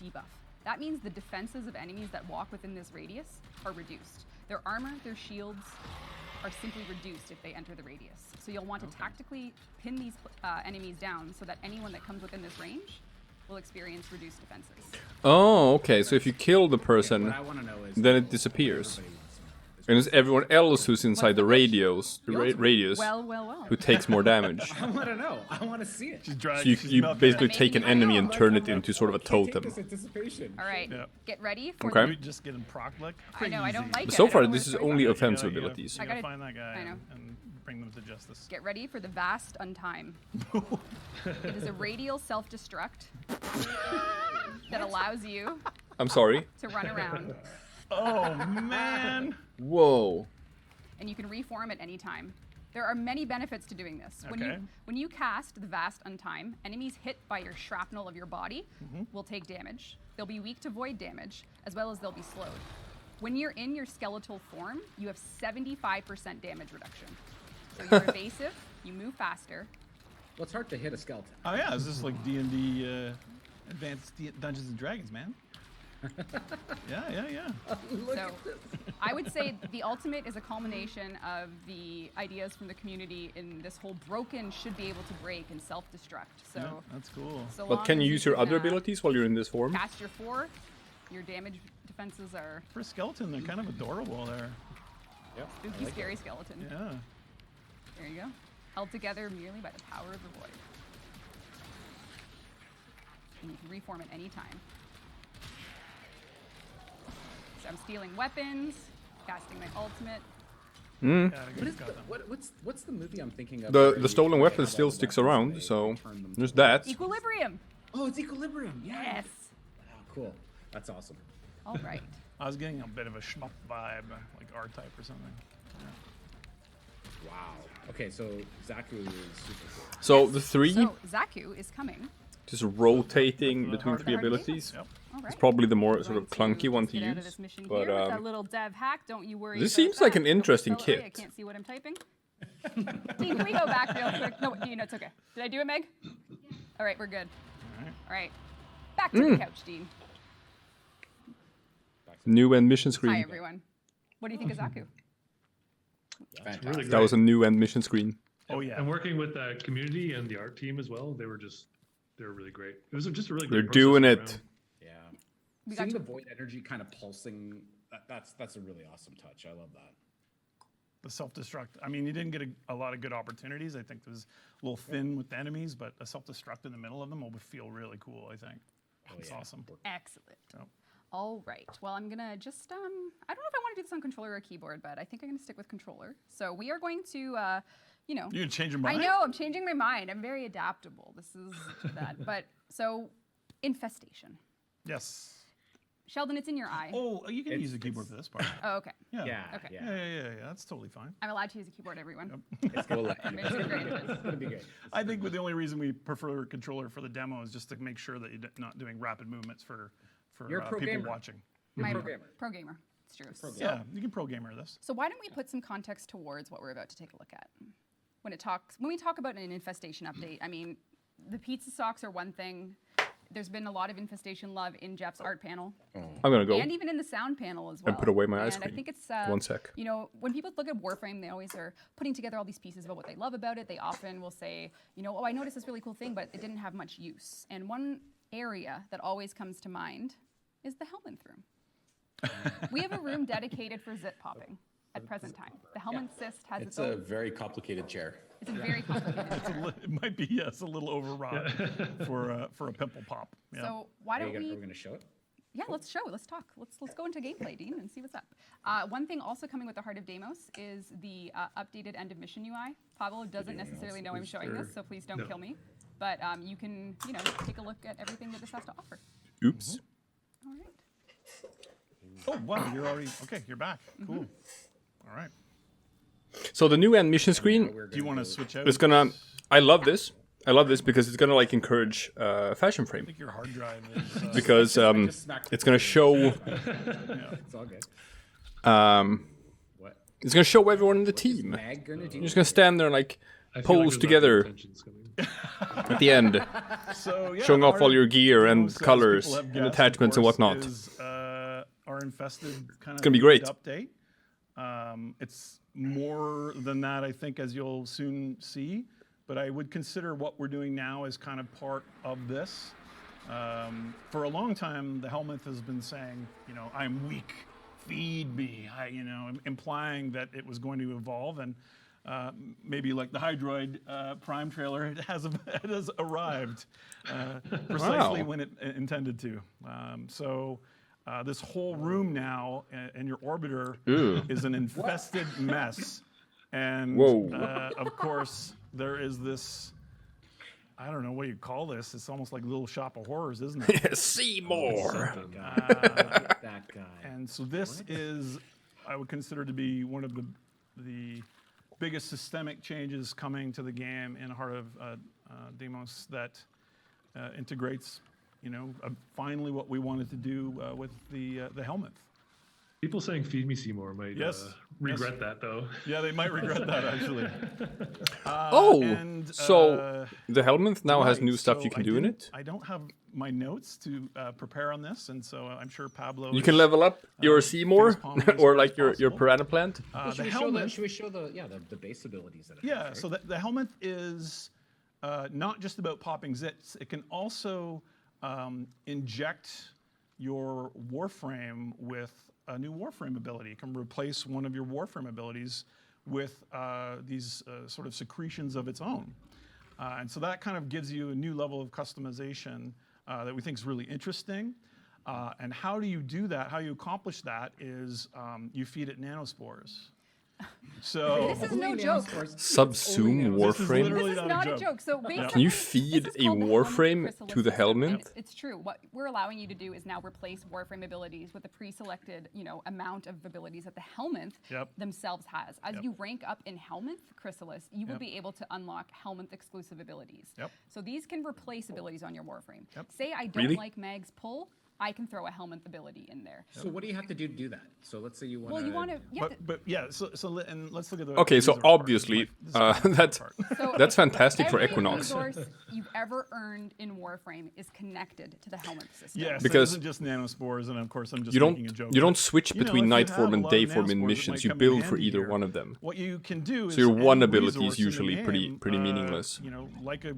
debuff. That means the defenses of enemies that walk within this radius are reduced. Their armor, their shields are simply reduced if they enter the radius. So you'll want to tactically pin these enemies down so that anyone that comes within this range will experience reduced defenses. Oh, okay. So if you kill the What person, I want to know is then it disappears. everybody wants to know. And it's everyone else who's inside the radius, radius, Well, well, well. who takes more damage. I want to know. I want to see it. She's dry. So you, she's you milking basically it. take an enemy and turn it into sort of a Can't take totem. this anticipation. All right, Yeah. get ready for Okay. You just getting proc like I know, I don't crazy. like But it. so I far, don't this is wanna throw only it. offensive You gotta- abilities. You I gotta gotta- find that guy I know. and bring them to justice. Get ready for the vast untime. It is a radial self-destruct that allows you I'm sorry. to run around, Oh man! Whoa. and you can reform at any time. There are many benefits to doing this. Okay. When you cast the vast untime, enemies hit by your shrapnel of your body will take damage. They'll be weak to void damage, as well as they'll be slowed. When you're in your skeletal form, you have 75% damage reduction. So you're evasive, you move faster. Well, it's hard to hit a skeleton. Oh yeah, is this like D&D Advanced Dungeons and Dragons, man? Yeah. So I would say the ultimate is a culmination of the ideas from the community in this whole broken should be able to break and self-destruct. So, Yeah, that's cool. so But long can as you use your can, other abilities while you're in this form? Cast your 4, your damage defenses are For a skeleton, they're kind of adorable there. Yep. spooky, scary skeleton. Yeah. There you go. Held together merely by the power of the void. And you can reform at any time. So I'm stealing weapons, casting my ultimate. Hmm. Yeah, I What guess is got the, them. what's the movie I'm thinking of? The where the you stolen have weapon all still the sticks weapons around, and they so turn them there's to- that. Equilibrium! Oh, it's equilibrium. Yeah. Yes! Wow, cool. That's awesome. All right. I was getting a bit of a shmup vibe, like R-Type or something. Wow. Okay, so Xatu is super cool. So the three, So Xatu is coming. just rotating between Hard three hard abilities, Yep. All right. is probably the more sort of Going clunky one to get out of use. this mission But here with that um, little dev hack. Don't you worry. this about seems like that. an interesting Don't spell it. I kit. can't see what I'm typing. Dean, can we go back real quick? No, Dean, it's okay. Did I do it, Meg? All right, we're good. All right. Back to the couch, Dean. new end mission Hi, screen. everyone. What do you think of Xatu? Fantastic. Really That great. was a new end mission screen. Oh yeah. And working with the community and the art team as well, they were really great. It was just a really They're great doing process it. Yeah. We got Seeing to- the void energy kind of pulsing, that's a really awesome touch. I love that. The self-destruct. I mean, you didn't get a lot of good opportunities. I think it was a little thin with the enemies, but a self-destruct in the middle of them would feel really cool, I think. It's awesome. Excellent. Yep. All right. Well, I'm going to just, I don't know if I want to do this on controller or keyboard, but I think I'm going to stick with controller. So we are going to, you know. You gonna change your I mind? know, I'm changing my mind. I'm very adaptable. This is that. But, so, infestation. Yes. Sheldon, it's in your eye. Oh, you can It's- use a keyboard for this part. Oh, okay. Yeah. Yeah. Okay. Yeah. Yeah. That's totally fine. I'm allowed to use a keyboard, everyone. It's gonna Permission granted. It's gonna be good. I think the only reason we prefer a controller for the demo is just to make sure that you're not doing rapid movements for You're a pro people gamer. watching. My pro gamer. Pro gamer. It's true. pro So, Yeah, you can pro gamer this. so why don't we put some context towards what we're about to take a look at? when we talk about an infestation update, I mean, the pizza socks are one thing. There's been a lot of infestation love in Jeff's art panel. I'm gonna go And even in the sound panel as well. and put away my ice And cream. I think it's, 1 sec. you know, when people look at Warframe, they always are putting together all these pieces about what they love about it. They often will say, you know, oh, I noticed this really cool thing, but it didn't have much use. And one area that always comes to mind is the Helminth room. We have a room dedicated for zit popping at present time. The Helminth cyst has It's its own. a very complicated chair. It's a very complicated chair. It might be, yes, a little overwrought for a pimple pop. Yeah. So why Are don't we we? going to show it? Yeah, let's show. Let's talk. Let's go into gameplay, Dean, and see what's up. One thing also coming with the Heart of Deimos is the updated end of mission UI. Pablo doesn't necessarily know I'm showing this, so please don't kill me. But you can, you know, take a look at everything that this has to offer. Oops. All right. Oh, wow, you're already, okay, you're back. Cool. All right. So the new end mission screen Do you want to switch out? is gonna. I love this. I love this because it's gonna like encourage fashion I frame think your hard drive is. because it's gonna show It's all good. What? it's gonna show everyone in the team. Mag going to do? You're just gonna stand there and like I feel like pose there's together tensions coming. at the end, So, yeah, showing off our all your gear and Deimos, as colors people have and guessed, of attachments and course, whatnot. Is, our infested kind of gonna be great. update. It's more than that, I think, as you'll soon see. But I would consider what we're doing now as kind of part of this. For a long time, the Helminth has been saying, you know, I'm weak, feed me, you know, implying that it was going to evolve. And maybe like the Hydroid Prime trailer, it has arrived precisely Wow. when it intended to. This whole room now in your orbiter Ew. is an infested mess. And Whoa. of course, there is this, I don't know what you call this. It's almost like Little Shop of Horrors, isn't it? See more. That guy. And so this is, I would consider to be one of the biggest systemic changes coming to the game in Heart of Deimos that integrates, you know, finally what we wanted to do with the Helminth. People saying "Feed me, Seymour" might Yes. regret that though. Yeah, they might regret that actually. So the Helminth now has Right, new stuff so you can I do in didn't- it. I don't have my notes to prepare on this, and so I'm sure Pablo. You is, can level up your Seymour facepalming as or much like as your possible. piranha plant. The Should Helminth. we show the base abilities that it Yeah, has, so right? the Helminth is not just about popping zits. It can also inject your Warframe with a new Warframe ability. It can replace one of your Warframe abilities with these sort of secretions of its own. And so that kind of gives you a new level of customization that we think is really interesting. And how do you do that? How you accomplish that is you feed it nanospores. So This is no joke. Subsume This is Warframe. literally This is not a joke. So basically, Can you this feed is a called the Warframe Helminth to the Chrysalis system, and Helminth? It's true. What we're allowing you to do is now replace Warframe abilities with a pre-selected, you know, amount of abilities that the Helminth Yep. themselves has. As Yep. you rank up in Helminth Chrysalis, you will Yep. be able to unlock Helminth exclusive abilities. Yep. So these can replace abilities on your Warframe. Yep. Say I don't Really? like Mag's pull, I can throw a Helminth ability in there. So what do you have to do to do that? So let's say you want Well, you want to. But yeah, and let's look at the. Okay, so resource part. obviously, This is my favorite that's part. So that's fantastic for every Equinox. resource you've ever earned in Warframe is connected to the Helminth system. Yes, Because it isn't just nanospores, and of course I'm just You making a joke. don't but, switch you know, between if you night have form a and lot day of form in nanospores that missions. might You come in build for handy either here, one of them. What you can do is your any one ability is resource in the usually pretty game, meaningless. You know, like a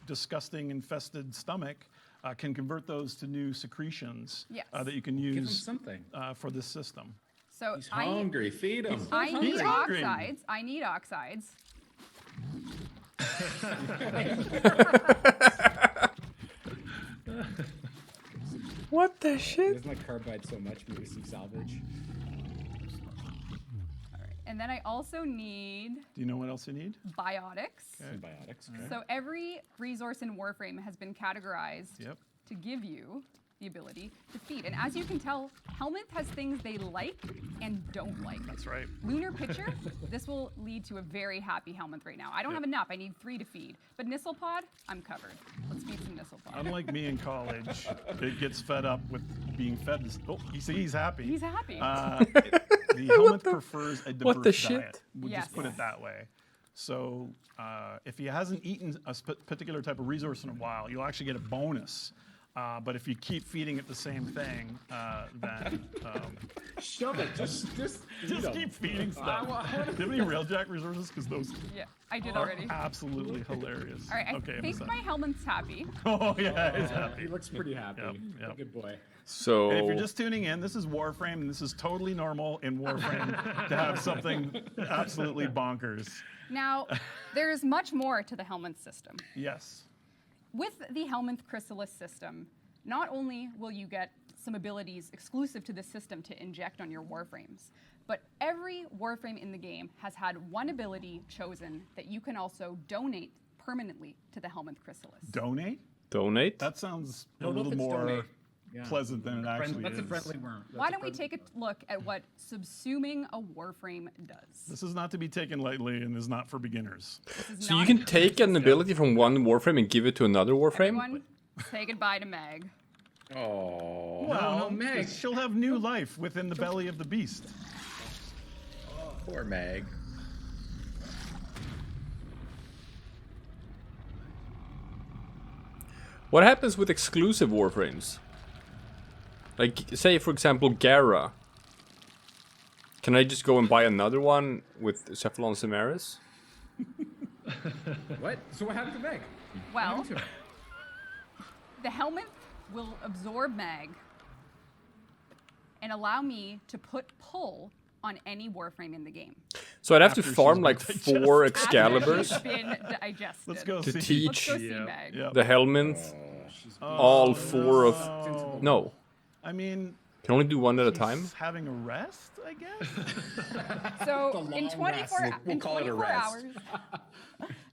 disgusting infested stomach, can convert those to new secretions Yes. that you can Give him use something. for this system. So He's hungry. Feed him. I need He's hungry. oxides. I need oxides. What the shit? Doesn't like carbide so much, maybe some salvage. And then I also need Do you know what else you need? biotics. Symbiotics. Okay. So every resource in Warframe has been categorized Yep. to give you the ability to feed. And as you can tell, Helminth has things they like and don't like. That's right. Lunar Pitcher, this will lead to a very happy Helminth right now. I don't have enough, I need 3 to feed. But Nisselpod, I'm covered. Let's feed some Nisselpod. Unlike me in college, it gets fed up with being fed. Oh, you see, he's happy. He's happy. The Helminth prefers a diverse what the shit? diet. We'll Yes. just put it that way. So if he hasn't eaten a particular type of resource in a while, you'll actually get a bonus. But if you keep feeding it the same thing, then Shove it. Just keep feeding stuff. Do you have any Railjack resources? Because those Yeah, I did are already. absolutely hilarious. All right, I okay, think my Helminth's happy. Oh yeah, he's happy. He looks pretty happy. Yep. Good boy. So And if you're just tuning in, this is Warframe, and this is totally normal in Warframe to have something absolutely bonkers. Now, there's much more to the Helminth system. Yes. With the Helminth Chrysalis system, not only will you get some abilities exclusive to the system to inject on your Warframes, but every Warframe in the game has had one ability chosen that you can also donate permanently to the Helminth Chrysalis. Donate? donate. That sounds a Don't know if little it's more donate. Yeah. pleasant than it actually That's is. a friendly word. Why don't we take a look at what subsuming a Warframe does? This is not to be taken lightly and is not for beginners. This is So you not can take an ability from one Warframe and give it to another Warframe? Everyone, say goodbye to Meg. Oh, Well, Meg. she'll have new life within the belly of the beast. poor Meg. What happens with exclusive Warframes? Like, say for example, Gara. Can I just go and buy another one with Cephalon Samaris? What? So what happened to Meg? Well, What happened to her? the Helminth will absorb Mag and allow me to put pull on any Warframe in the game. So I'd have to After she's farm been like digested. 4 After Excaliburs she's been digested. Let's go to see. Let's teach go see Yeah. Mag. Yep. the Helminth all 4 of... Oh. No, I mean, can only do one at a time. she's having a rest, I guess. So The in long 24 rest. We'll in call it a 24 rest. hours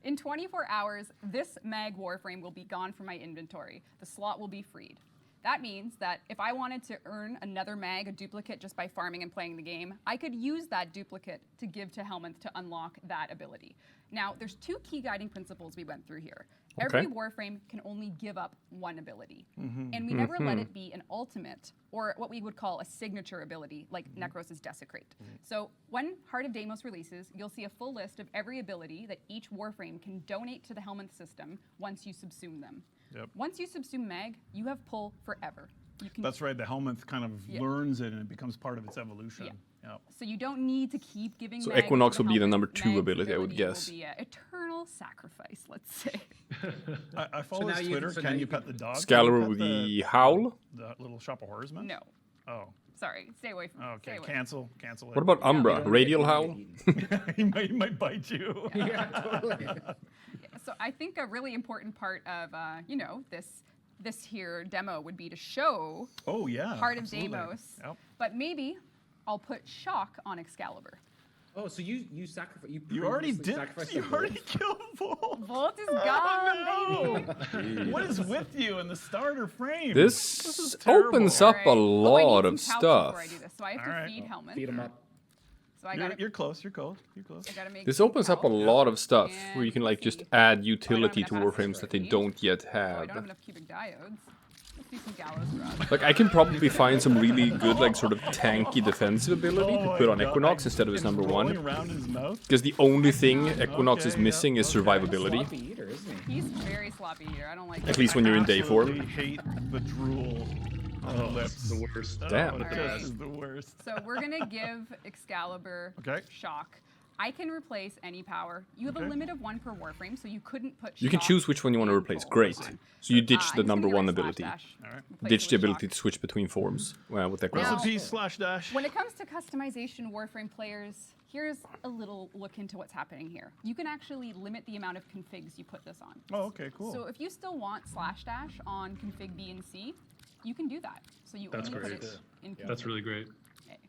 in 24 hours this Mag Warframe will be gone from my inventory. The slot will be freed. That means that if I wanted to earn another Mag, a duplicate, just by farming and playing the game, I could use that duplicate to give to Helminth to unlock that ability. Now, there's 2 key guiding principles we went through here. Every Okay. Warframe can only give up one ability. And we never let it be an ultimate, or what we would call a signature ability, like Necros' Desecrate. So when Heart of Deimos releases, you'll see a full list of every ability that each Warframe can donate to the Helminth system once you subsume them. Yep. Once you subsume Mag, you have pull forever. You can, That's right. The Helminth kind of Yeah. learns it and it becomes part of its evolution. Yeah. Yep. so you don't need to keep giving So Mag to Equinox the will be the Helminth. number 2 Mag's ability, I would will guess. be an eternal sacrifice, let's say. I follow now his you- Twitter. so now Can you you pet the dog? Can you Excalibur pet with the Howl. the little shop of horrors man? No, Oh. sorry, stay away from Okay. stay away. Cancel it. What about Umbra? Radial Howl? he might bite you. Yeah, totally. So I think a really important part of this here demo would be to show Oh yeah. Heart of absolutely. Deimos, Yep. but maybe I'll put Shock on Excalibur. Oh, so you sacrifice? You already previously did. sacrificed You a already wolf? killed Volt. Volt is gone, Oh, baby. no. What is with you in the starter frame? This is terrible. opens up a Alright. Oh, I need lot some of couch stuff. Before I do this, so I have to Alright. feed Helminth. Feed him up. So I You're, gotta, you're close. You're close. You're close. I gotta make. This some opens up a couch. lot of stuff where you And can like let's just see. add utility to enough Warframes access that they already. don't yet Oh, I don't have have. enough cubic diodes. Let's do some gallows rods. Like I can probably find some really good like sort of tanky defensive ability to my put on God. Equinox instead of his It's number rolling 1. around in his mouth. Because the only thing Equinox is Okay, missing yeah, is okay. survivability. Sloppy eater, isn't he? He's very sloppy here. I don't like At it. least when you're in day Absolutely 4. hate the drool on the lips. The worst. Damn. It just is the worst. So we're gonna give Excalibur Okay. Shock. I can replace any power. You have a Okay. limit of 1 per Warframe, so you couldn't put. You can Shock choose which one you want to in replace. full. Great. So you ditch I'm the just number gonna 1 get rid of ability. Slash dash. All right. Replace Ditch it the with ability Shock. to switch between forms with Equinox. Now- Recipe slash dash. When it comes to customization Warframe players, here's a little look into what's happening here. You can actually limit the amount of configs you put this on. Oh, okay, cool. So if you still want slash dash on config B and C, you can do that. So you That's only great. put it in config. That's really great. Okay.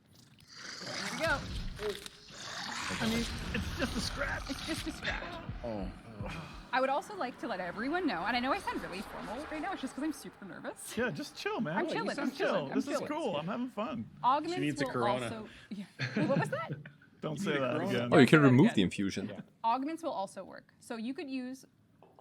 So here we go. I mean, it's just a scratch. It's just a scratch. Oh, I would also like to let everyone know, and I know I sound really formal right now, it's just because I'm super nervous. Yeah, just chill, man. I'm Like, chilling, just I'm chill. chilling, I'm This is chilling. cool. I'm having fun. Augments needs a will Corona. also. Yeah. Wait, what was that? Don't say that again. Oh, you can Say that remove again. the infusion. Augments will also work. So you could use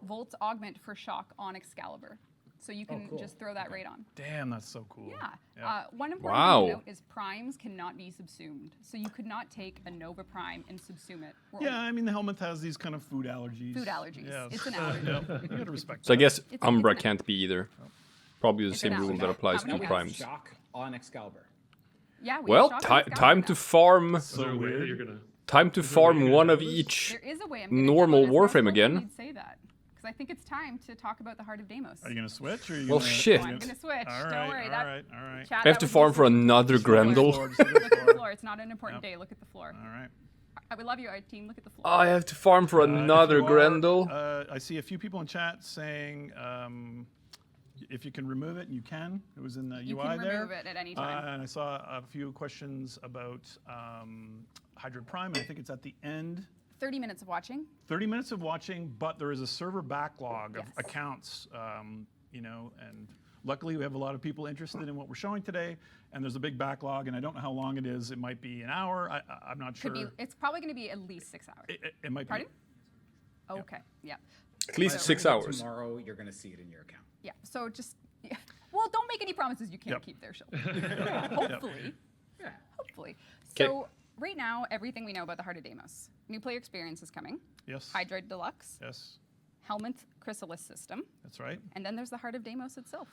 Volt's augment for shock on Excalibur. So you can cool. just throw that right on. Damn, that's so cool. Yeah. One important Wow. thing to note is primes cannot be subsumed. So you could not take a Nova Prime and subsume it. Yeah, I mean, the Helminth has these kind of food allergies. Food allergies. Yeah. It's an allergy. Yeah, you gotta respect So I that. guess It's Umbra an- can't be either. Probably the It's same an rule allergy. that applies How Now to many we guys? have primes. shock on Excalibur. Yeah. We Well, have shock and time Excalibur to now. farm. Is there a way that you're gonna? Time to Is there a way farm you're one gonna of do this? each. There is a way. I'm gonna normal demo this. Warframe Most again. You'd say that because I think it's time to talk about the Heart of Deimos. Are you gonna switch? Or are you Well, gonna, shit. I'm gonna switch. All Don't right, worry. all that right, all right. chat, I have that to was farm for useful. another Look at the floor. Grendel. Look at the Look at the floor. floor. It's not an important Yep. day. Look at the floor. All right. I would love you, our team. Look at the floor. I have to farm for another If you are, Grendel. I see a few people in chat saying if you can remove it, and you can. It was in the You UI can there. remove it at any time. And I saw a few questions about Hydroid Prime, and I think it's at the end. 30 minutes of watching. 30 minutes of watching, but there is a server backlog of Yes. accounts, you know, and luckily we have a lot of people interested in what we're showing today, and there's a big backlog, and I don't know how long it is. It might be an hour. I'm not sure. Could be. It's probably going to be at least 6 hours. It might Pardon? be. Okay. Yeah. At least By 6 the end of hours. Tomorrow, you're going to see it in your account. Yeah. So just. Yeah. Well, don't make any promises you can't Yep. keep there, Sheldon. Hopefully. Yeah. Hopefully. 'Kay. So right now, everything we know about the Heart of Deimos. New player experience is coming. Yes. Hydroid Deluxe. Yes, Helminth Chrysalis system. that's right. And then there's the Heart of Deimos itself.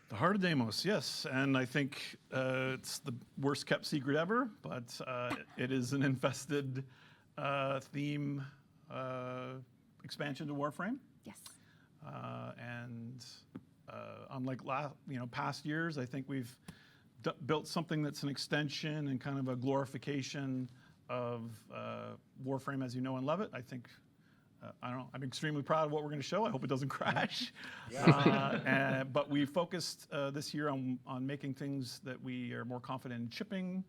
The Heart of Deimos, yes, and I think it's the worst kept secret ever, but it is an infested theme expansion to Warframe, Yes. and unlike past years, I think we've built something that's an extension and kind of a glorification of Warframe as you know and love it. I think. I don't know. I'm extremely proud of what we're going to show. I hope it doesn't crash. But we focused this year on making things that we are more confident in shipping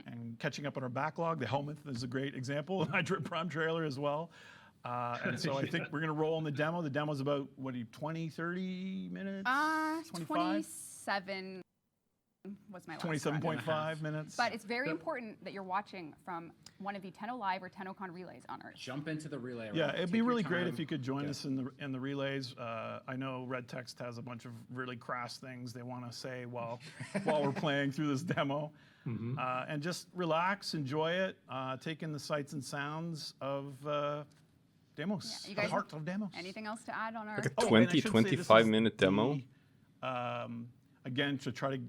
and catching up on our backlog. The Helminth is a great example. Hydroid Prime trailer as well. And so I think we're going to roll in the demo. The demo's about, 20, 30 minutes? 25? 27 was my last run. 27.5 minutes. But it's very important that you're watching from one of the TennoLive or TennoCon relays on Earth. Jump into the relay. Yeah, round. it'd Take be your really great time. if you could join Yeah. us in the relays. I know Red Text has a bunch of really crass things they want to say while we're playing through this demo, and just relax, enjoy it, take in the sights and sounds of Deimos, Yeah, you the guys heart of Deimos. Anything else to add on our? Like a Oh, and 20, I should say this is 25-minute demo. Again, to try to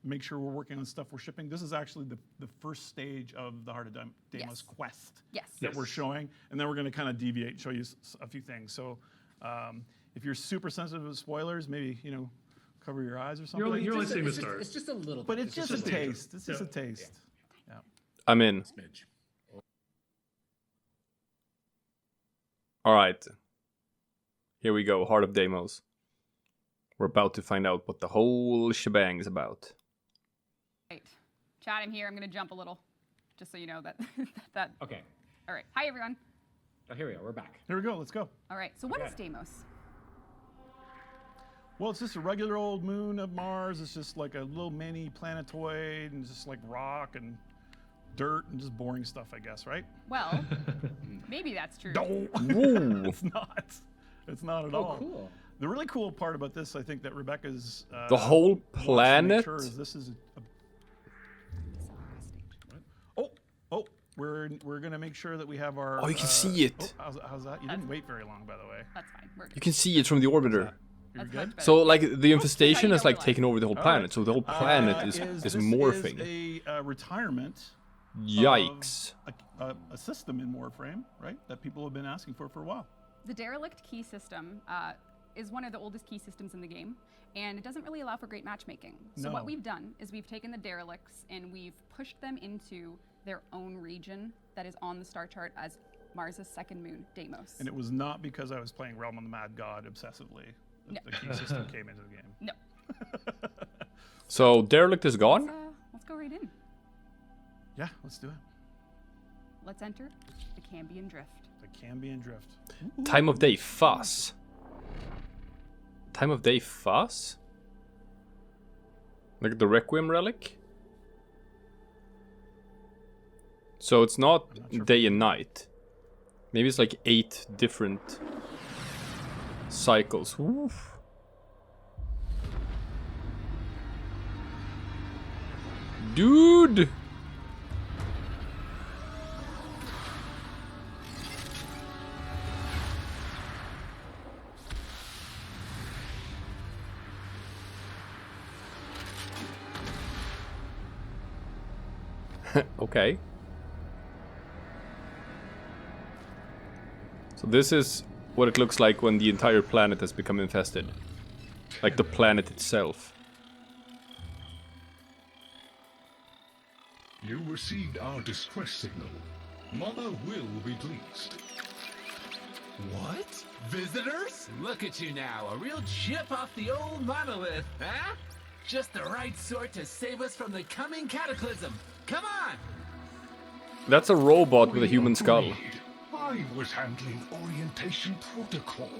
make sure we're working on stuff we're shipping. This is actually the first stage of the Heart of Deimos Yes. quest Yes. that we're showing, and then we're going to kind of deviate and show you a few things. So if you're super sensitive to spoilers, maybe cover your eyes or something. You're only Just a- seeing the it's just- start. It's just a little. But bit. it's just a just a taste. It's just a Yeah. taste. Yeah. I'm in. Smidge. All right. Here we go. Heart of Deimos. We're about to find out what the whole shebang is about. Right. Chat, I'm here. I'm going to jump a little, just so you know that. Okay. All right. Hi, everyone. Oh, here we go. We're back. Here we go. Let's go. All right. So what is Okay. Deimos? Well, it's just a regular old moon of Mars. It's just like a little mini planetoid and just like rock and dirt and just boring stuff, I guess, right? Well, maybe that's true. Woo. It's not. It's not at Oh, all. cool. The really cool part about this, I think, that Rebecca's The whole wants to make planet? sure is this is we're gonna make sure that we have our. Oh, you can see it. How's that? You didn't wait very long, by the way. That's fine. We're You good. can see it from the orbiter. You're That's good. much better. So, like, the infestation you has, know like, we're taken over the whole All planet. right. So the whole planet is this morphing. Is a retirement. Yikes. Of a system in Warframe, right? That people have been asking for a while. The derelict key system is one of the oldest key systems in the game, and it doesn't really allow for great matchmaking. So No. what we've done is we've taken the derelicts and we've pushed them into their own region that is on the star chart as Mars' second moon, Deimos. And it was not because I was playing Realm of the Mad God obsessively that No. the key system came into the game. No. So, Derelict is gone? Let's go right in. Yeah, let's do it. Let's enter the Cambion Drift. The Cambion Drift. Time of day fuss. Time of day fuss? Like the Requiem relic? So it's not sure. day and night. Maybe it's like 8 different cycles. Oof. Dude! Okay. So this is what it looks like when the entire planet has become infested. Like the planet itself. You received our distress signal. Mother will be pleased. What? Visitors? Look at you now, a real chip off the old monolith, huh? Just the right sort to save us from the coming cataclysm. Come on! That's a robot with a human skull. Agreed. I was handling orientation protocol.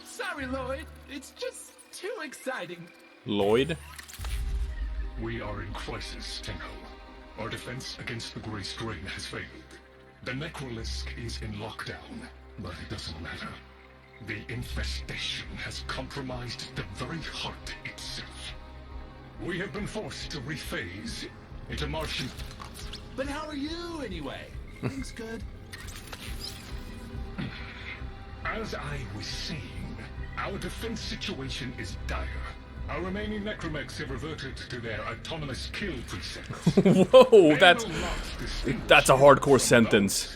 Sorry, Lloyd. It's just too exciting. Lloyd? We are in crisis, Tenno. Our defense against the Grey Strain has failed. The Necrolisk is in lockdown, but it doesn't matter. The infestation has compromised the very heart itself. We have been forced to rephase into Martian. But how are you, anyway? Things good? As I was saying, our defense situation is dire. Our remaining necromechs have reverted to their autonomous kill precepts. Whoa, that's a hardcore sentence.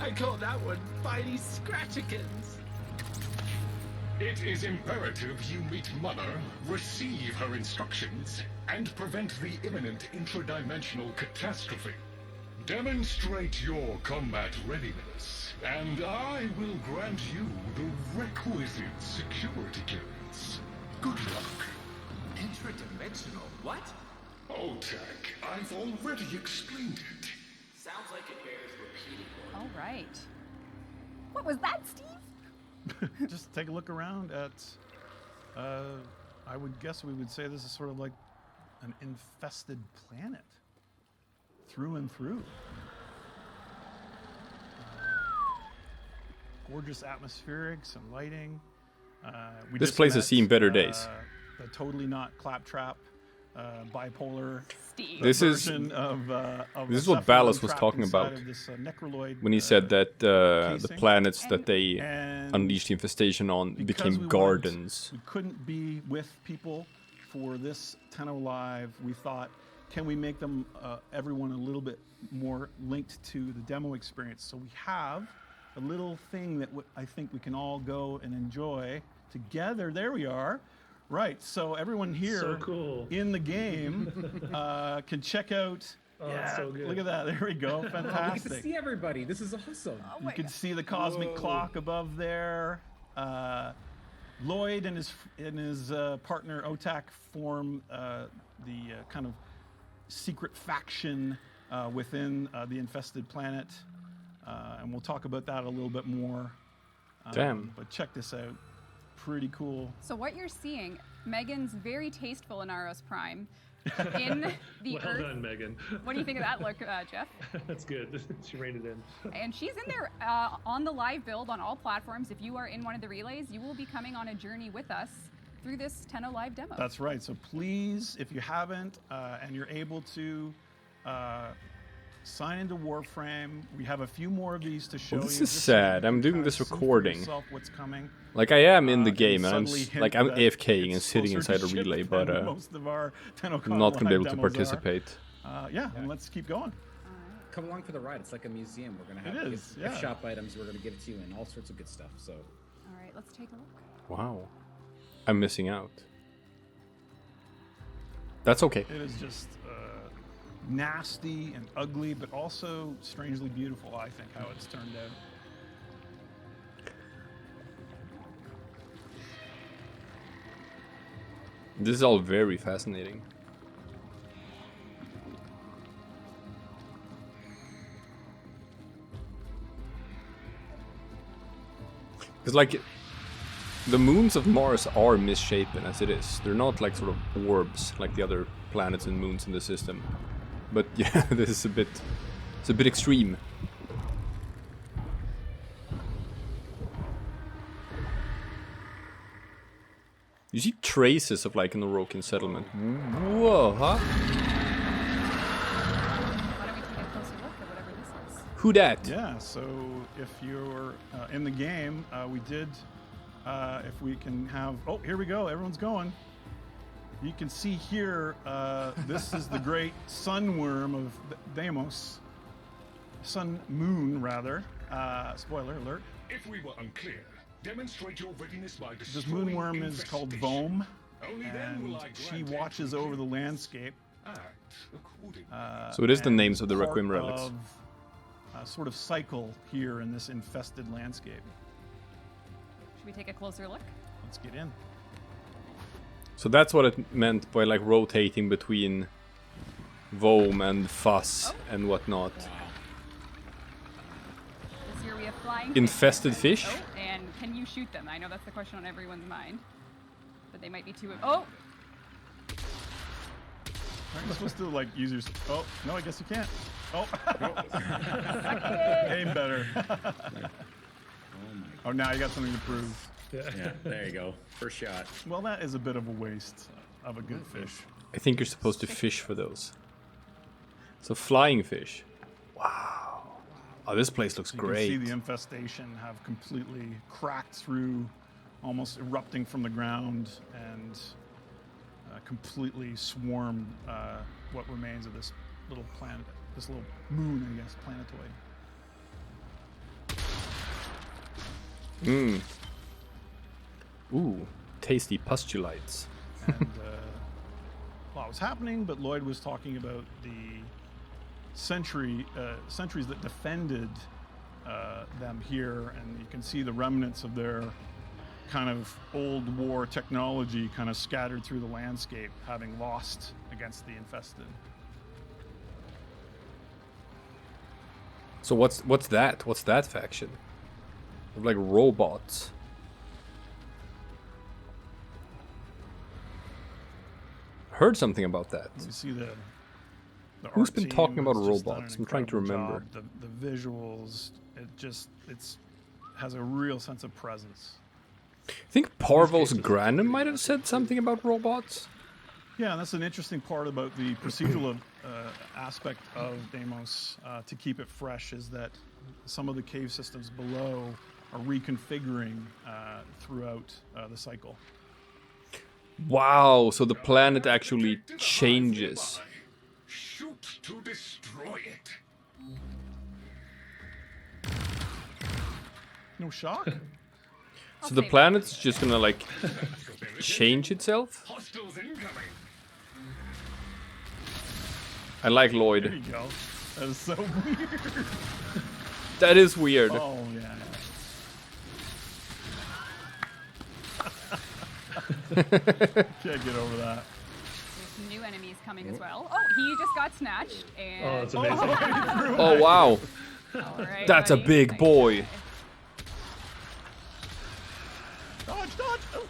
I call that one Bitey Scratchikins. It is imperative you meet Mother, receive her instructions, and prevent the imminent intradimensional catastrophe. Demonstrate your combat readiness, and I will grant you the requisite security clearance. Good luck. Intradimensional? What? Oh, Tack, I've already explained it. Sounds like it bears repeating. All right. What was that, Steve? Just take a look around at, I would guess we would say this is sort of like an infested planet. Through and through. Gorgeous atmospherics and lighting. We This just place has met, seen better days. The totally not claptrap, bipolar Steve. This is version of this is a what Cephalon Ballas was trapped talking inside about of this, necroloid, when he said that the casing. planets that they And unleashed the infestation on because became we gardens. We couldn't be with people for this TennoLive. We thought, can we make them everyone a little bit more linked to the demo experience? So we have a little thing that I think we can all go and enjoy together. There we are. Right. So everyone here So cool. in the game can check out. Oh, that's so good. Look at that. There we go. We get to Fantastic. see everybody. This is awesome. Oh You my can God. see the cosmic Whoa. clock above there. Lloyd and his partner Otak form the kind of secret faction within the infested planet, and we'll talk about that a little bit more. Damn. But check this out. Pretty cool. So what you're seeing, Megan's very tasteful in Aros Prime. In the Well Earth. done, Megan. What do you think of that look, Jeff? That's good. She reined it in. And she's in there on the live build on all platforms. If you are in one of the relays, you will be coming on a journey with us through this TennoLive demo. That's right. So please, if you haven't and you're able to, sign into Warframe. We have a few more of these to show Well, you. this is just so you sad. can I'm doing kind this of see for recording. yourself what's coming. Like I am in the And game, and I'm subtly hint like I'm that AFKing and it's sitting closer inside to a ship relay, than but most of our TennoCon I'm not gonna be able live to demos are. participate. Yeah, and let's keep going. Come along for the ride. It's like a museum. We're gonna It have is, gift yeah. shop items. We're gonna give it to you and all sorts of good stuff. So All right, let's take a look. Wow, I'm missing out. That's okay. It is just nasty and ugly, but also strangely beautiful, I think, how it's turned out. This is all very fascinating. Because like the moons of Mars are misshapen as it is. They're not like sort of orbs like the other planets and moons in the system. But yeah, this is it's a bit extreme. You see traces of like an Orokin settlement. Whoa, huh? Why don't we take a closer look at whatever this is? Who dat? Yeah, so if you're in the game, we did, if we can have, oh, here we go, everyone's going. You can see here, this is the great sunworm of Deimos. Sun moon, rather. Spoiler alert. If we were unclear, demonstrate your readiness by This destroying moonworm is called infestation. Vom, Only then will and I she grant watches entry over the to this. landscape. Act accordingly. So it is the and names of the part Requiem relics. Of a sort of cycle here in this infested landscape. Should we take a closer look? Let's get in. So that's what it meant by like rotating between Vom and Fuss and whatnot. This year we have flying Infested fish? Oh, and can you shoot them? I know that's the question on everyone's mind. But they might be too... Oh! Aren't you supposed to like use your... Oh, no, I guess you can't. Oh. Aim better. Oh, now you got something to prove. Yeah, there you go. First shot. Well, that is a bit of a waste of a good fish. I think you're supposed to fish for those. So flying fish. Wow. Oh, this place looks You great. can see the infestation have completely cracked through, almost erupting from the ground, and completely swarmed what remains of this little planet, this little moon, I guess, planetoid. Mmm. Ooh, tasty pustulites. And a lot was happening, but Lloyd was talking about the sentries that defended them here, and you can see the remnants of their kind of old war technology kind of scattered through the landscape, having lost against the infested. So what's that? What's that faction? They're like robots. Heard something about that. You see the Who's art been team talking about has just done robots? an I'm trying to incredible remember. job. The visuals, it's has a real sense of presence. I think Parvos Granum might have said something about robots. Yeah, and that's an interesting part about the procedural aspect of Deimos to keep it fresh, is that some of the cave systems below are reconfiguring throughout the cycle. Wow, so the planet actually changes. Shoot to destroy it. No shock? So the planet's just gonna like change itself? Hostiles incoming. I like There Lloyd. you go. That is so weird. That is weird. Oh, yeah. Can't get over that. There's new enemies coming as well. Oh, he just got snatched. And... Oh, that's amazing. Oh wow, All right, that's a buddy. big Nice boy. try. Dodge, dodge! Oh.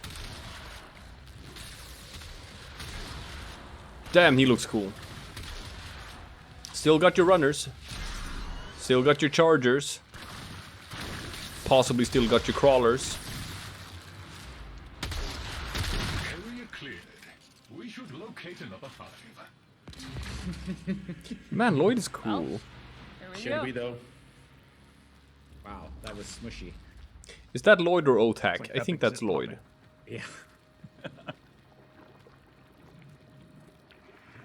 Damn, he looks cool. Still got your runners. Still got your chargers. Possibly still got your crawlers. Area cleared. We should locate another 5. Man, Lloyd is cool. There we Should go. we though? Wow, that was smushy. Is that Lloyd or Otak? It's like I think epic that's zip Lloyd. lining. Yeah. Look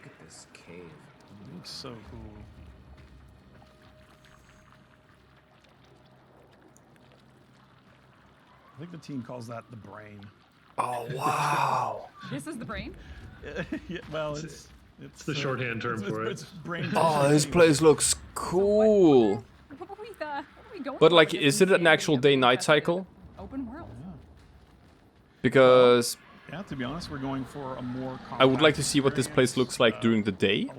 at this cave. Looks so cool. I think the team calls that the brain. Oh wow. This is the brain. Yeah, well, it's the shorthand term for it. It's brain. Oh, this place looks cool. What were we going But for like, with is this it an insanity actual of being day-night infested? cycle? Open world. Because Yeah, to be honest, we're going for a more. I would like to compact see what this place looks like experience. during the day.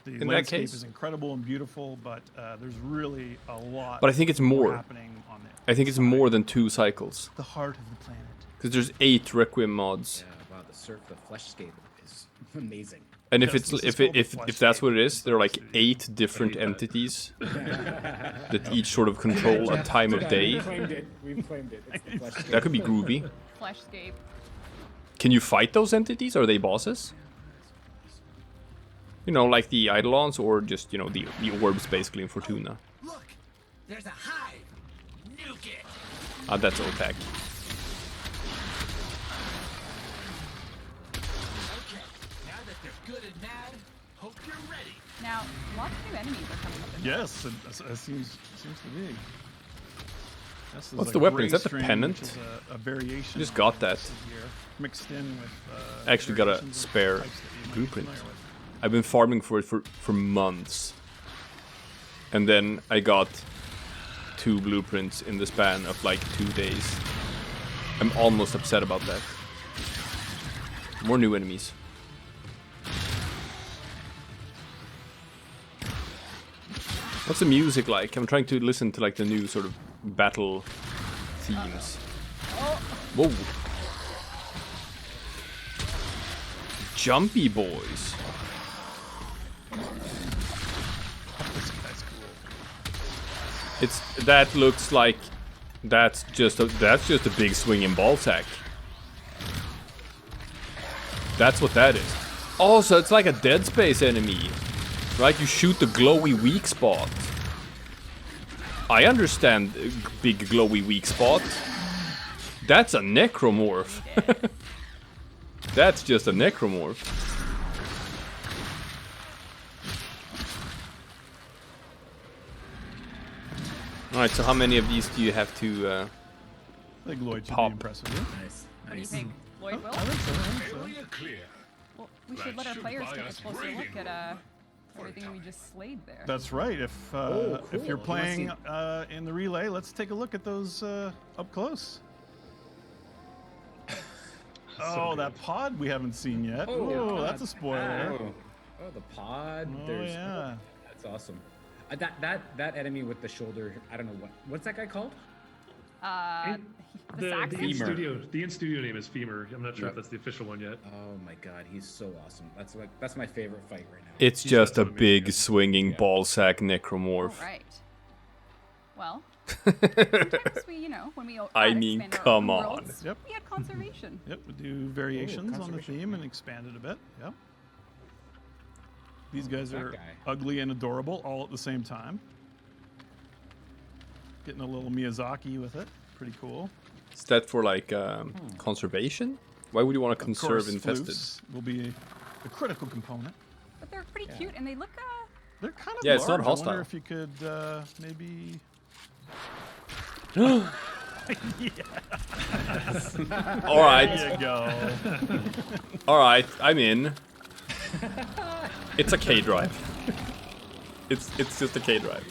The in that landscape case. is incredible and beautiful, but there's really a lot. But I think it's more. happening on it. I think it's more than 2 cycles. The heart of the planet. Because there's 8 Requiem mods. Yeah, wow, the fleshscape is amazing. And if Yes, it's this is if called the if Flesh that's what it Gate. is, there are like 8 different entities that each sort of control a time of day. We've claimed it. We've claimed it. It's the fleshscape. That could be groovy. Fleshscape. Can you fight those entities? Are they bosses? You know, like the Eidolons, or just, you know, the orbs basically in Fortuna. Look, there's a hive. Nuke it. Ah, that's Otak. Okay, now that they're good and mad, hope you're ready. Now, lots of new enemies are coming up. in Yes, it seems to be. This is What's a the weapon? gray Is that the string, pennant? which is a variation. Just on got what that. this is here, mixed in with. I actually got a variations of spare types that you might be blueprint. familiar with. I've been farming for it for months. And then I got 2 blueprints in the span of like 2 days. I'm almost upset about that. More new enemies. What's the music like? I'm trying to listen to like the new sort of battle themes. Whoa. Jumpy boys. This guy's cool. That looks like that's just a big swinging ball sack. That's what that is. Oh, so it's like a Dead Space enemy, right? You shoot the glowy weak spot. I understand big glowy weak spot. That's a necromorph. That's just a necromorph. Alright, so how many of these do you have to I think Lloyd should pop? be impressed with you. Nice. What do you think, Lloyd? Will? I think so. I think so. Area clear. Well, we should let our players take a closer look at everything we just slayed there. That's right. If cool. you're You wanna playing in the relay, let's take a look at those up close. Oh, that pod we haven't seen yet. Oh, that's a spoiler. Oh, the pod. Oh, There's yeah. that's awesome. That enemy with the shoulder. I don't know what's that guy called. The Saxon? The in-studio name is Femur. I'm not sure if that's the official one yet. Oh my god, he's so awesome. That's my favorite fight right now. It's just a big swinging ballsack necromorph. All right. Well, sometimes we, when we I mean, expand our come own on. worlds, Yep. we add conservation. Yep, we do variations on the conservation. theme and expand it a bit. Yep. These guys that are guy. ugly and adorable all at the same time. Getting a little Miyazaki with it. Pretty cool. Is that for like conservation? Why would you want to Of conserve course, infested? floofs will be a critical component. But they're pretty cute, and they look. They're kind of Yeah, it's not large. I hostile. wonder if you could maybe. All right, There you go. all right, I'm in. It's a K drive. It's just a K drive.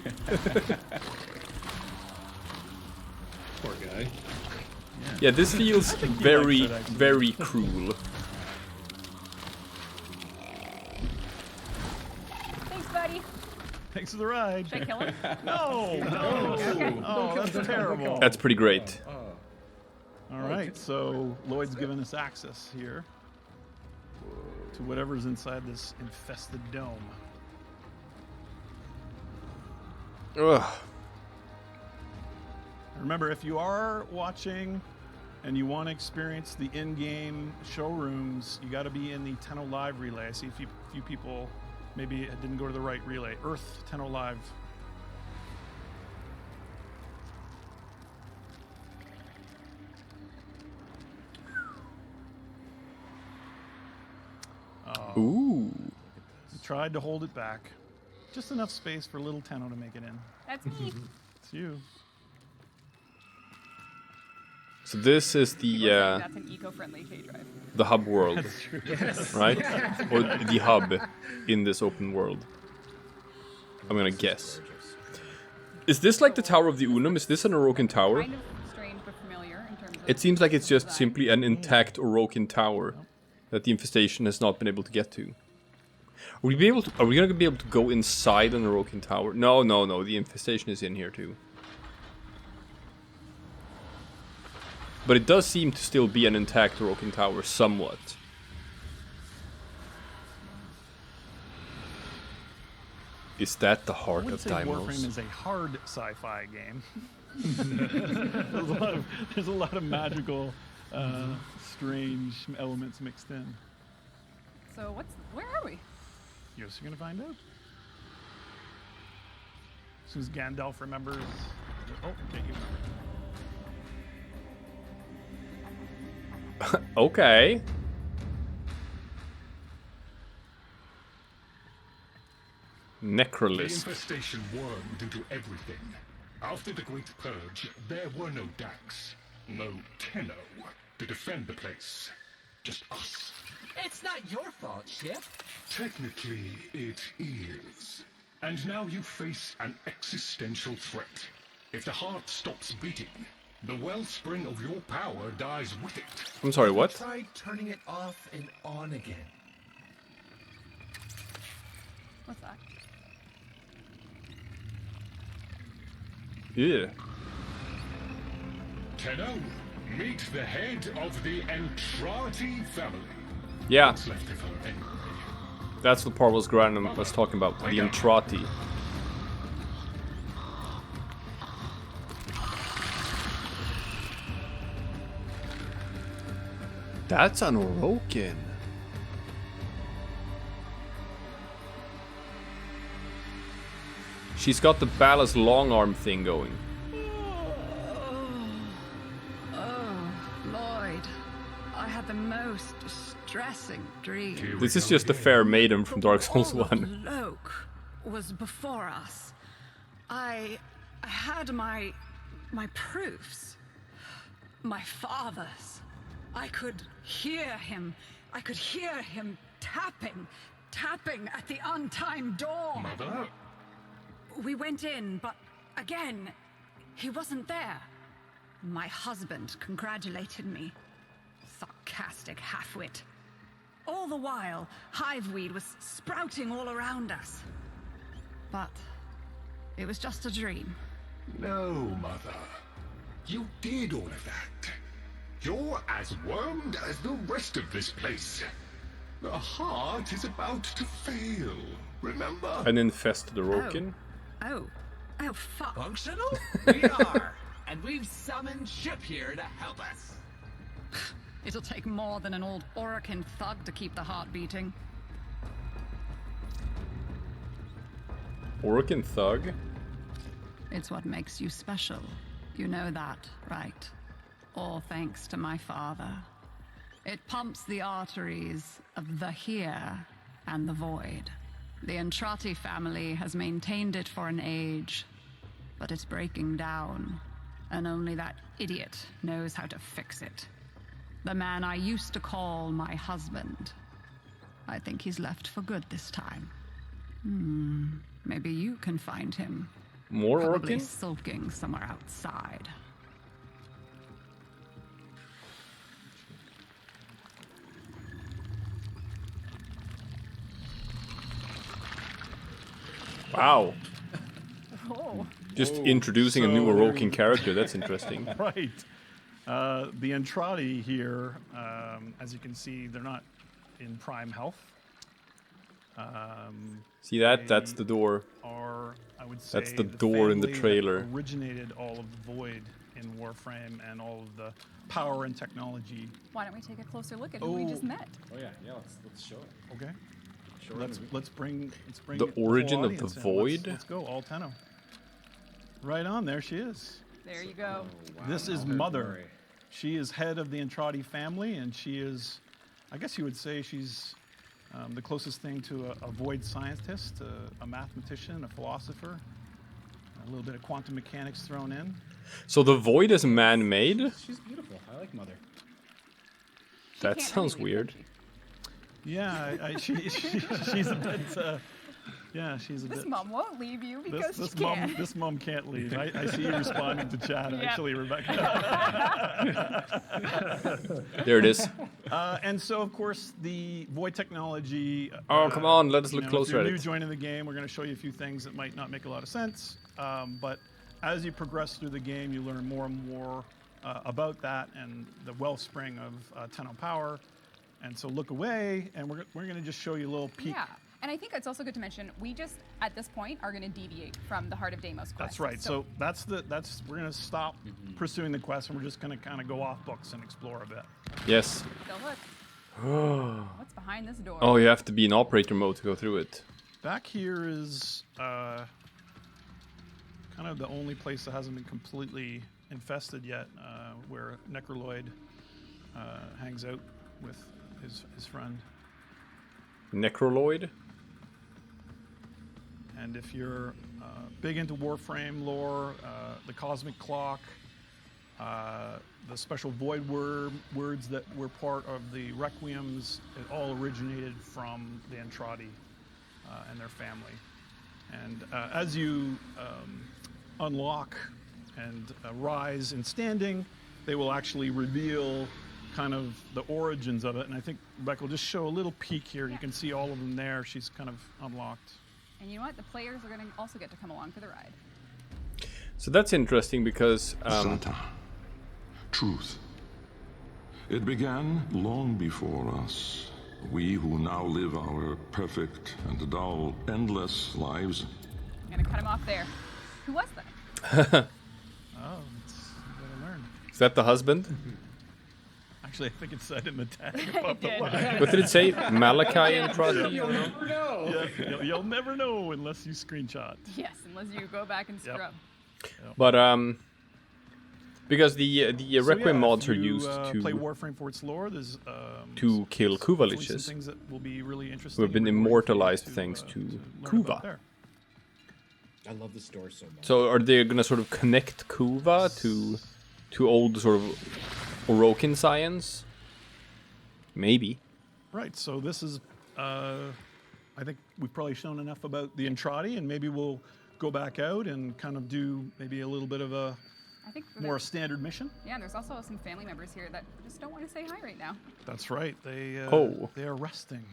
Poor guy. Yeah, this feels very, likes it, actually. very cruel. Thanks, buddy. Thanks for the ride. Should I kill him? No, no. Oh, that's terrible. That's pretty great. All right, so Lloyd's given us access here to whatever's inside this infested dome. Ugh. Remember, if you are watching and you want to experience the in-game showrooms, you got to be in the TennoLive relay. I see a few people maybe didn't go to the right relay. Earth TennoLive. Ooh. We tried to hold it back. Just enough space for little Tenno to make it in. That's me. It's you. So this is the That's an eco-friendly K drive. the hub world, right? Or the hub in this open world. I'm gonna guess. Is this like the Tower of the Unum? Is this an Orokin tower? Kind of strange but familiar in terms of. It seems like it's just design. simply an intact Orokin tower that the infestation has not been able to get to. Are we gonna be able to go inside an Orokin tower? No, no, no. The infestation is in here too. But it does seem to still be an intact Orokin tower, somewhat. Is that the I heart would of say Warframe Deimos? is a hard sci-fi game. There's a lot of magical strange elements mixed in. So where are we? You're gonna find out. As soon as Gandalf remembers. Oh, okay, you remember. Okay. The Necrolisp. infestation wormed into everything. After the Great Purge, there were no Dax, no Tenno to defend the place. Just us. It's not your fault, Chip. Technically, it is. And now you face an existential threat. If the heart stops beating, the wellspring of your power dies with it. I'm sorry, what? Try turning it off and on again. What's that? Yeah. Tenno, meet the head of the Entrati family. Yeah, What's left of her anyway? that's what Parvos Granum was talking about. The Entrati. That's an Orokin. She's got the Ballast long arm thing going. Oh, Lloyd. I had the most distressing dream. This is just a fair maiden from Dark Souls All of 1. Loke was before us. I had my proofs. My father's. I could hear him. I could hear him tapping at the untimed door. Mother? We went in, but again, he wasn't there. My husband congratulated me. Sarcastic halfwit. All the while, hiveweed was sprouting all around us. But it was just a dream. No, Mother. You did all of that. You're as wormed as the rest of this place. The heart is about to fail, remember? An infested Orokin. Oh, fuck. Functional? We are. And we've summoned Chip here to help us. It'll take more than an old Orokin thug to keep the heart beating. Orokin thug? It's what makes you special. You know that, right? All thanks to my father. It pumps the arteries of the here and the void. The Entrati family has maintained it for an age, but it's breaking down, and only that idiot knows how to fix it. The man I used to call my husband. I think he's left for good this time. Maybe you can find him. More Probably Orokin? sulking somewhere outside. Wow. Oh. Just introducing a new So- Orokin character. That's interesting. Right. The Entrati here, as you can see, they're not in prime health. See that? That's the door. Are, I would say, That's the door in the family that trailer. originated all of the void in Warframe and all of the power and technology. Why don't we take a closer look at who we just met? Oh yeah, let's show it. Okay. Show it. Let's bring The it, whole origin of the audience in. void? Let's go, all Tenno. Right on, there she is. There you go. This is Mother. She is head of the Entrati family, and she is, I guess you would say she's the closest thing to a void scientist, a mathematician, a philosopher, a little bit of quantum mechanics thrown in. So the void is man-made? She's beautiful. I like Mother. That can't sounds really leave, weird. Yeah, she's a bit. Yeah, she's a This bit. mom won't leave you because This she mom, can't. this mom can't leave. I see you responding to chat, Yep. actually, Rebecca. There it is. And so, of course, the void technology. Oh, come on, let us look if closer you're at new it. joining the game, we're going to show you a few things that might not make a lot of sense. But as you progress through the game, you learn more and more about that and the wellspring of Tenno power. And so look away, and we're going to just show you a little peek. Yeah. And I think it's also good to mention, we just, at this point, are going to deviate from the Heart of Deimos quest. That's right. So we're going to stop pursuing the quest, and we're just going to kind of go off books and explore a bit. Yes. Still look. What's behind this door? Oh, you have to be in operator mode to go through it. Back here is kind of the only place that hasn't been completely infested yet, where Necroloid hangs out with his friend. Necroloid? And if you're big into Warframe lore, the Cosmic Clock, the special Void words that were part of the Requiems, it all originated from the Entrati and their family. And as you unlock and rise in standing, they will actually reveal kind of the origins of it. And I think Rebecca will just show a little peek here. You can see all of them there. She's kind of unlocked. And you know what? The players are going to also get to come along for the ride. So that's interesting because... Xatu. Truth. It began long before us. We who now live our perfect and dull, endless lives. I'm going to cut him off there. Who was that? Oh, you better learn. Is that the husband? Actually, I think it said in the tag. It did. What did it say? Malachi and Trotty? You'll never know. Yeah, you'll never know unless you screenshot. Yes, unless you go back and scrub. But because the Requiem mods are if you, used to play Warframe for its lore. There's to kill hopefully some Kuva-liches, things that will be really interesting. who have been and rewarding for you immortalized thanks to learn about Kuva. there. I love the store so much. So are they gonna sort of connect Kuva to old sort of Orokin science? Maybe. Right. So this is. I think we've probably shown enough about the Entrati, and maybe we'll go back out and kind of do maybe a little bit of a I think more standard mission. Yeah, and there's also some family members here that just don't want to say hi right now. That's right. They they are resting.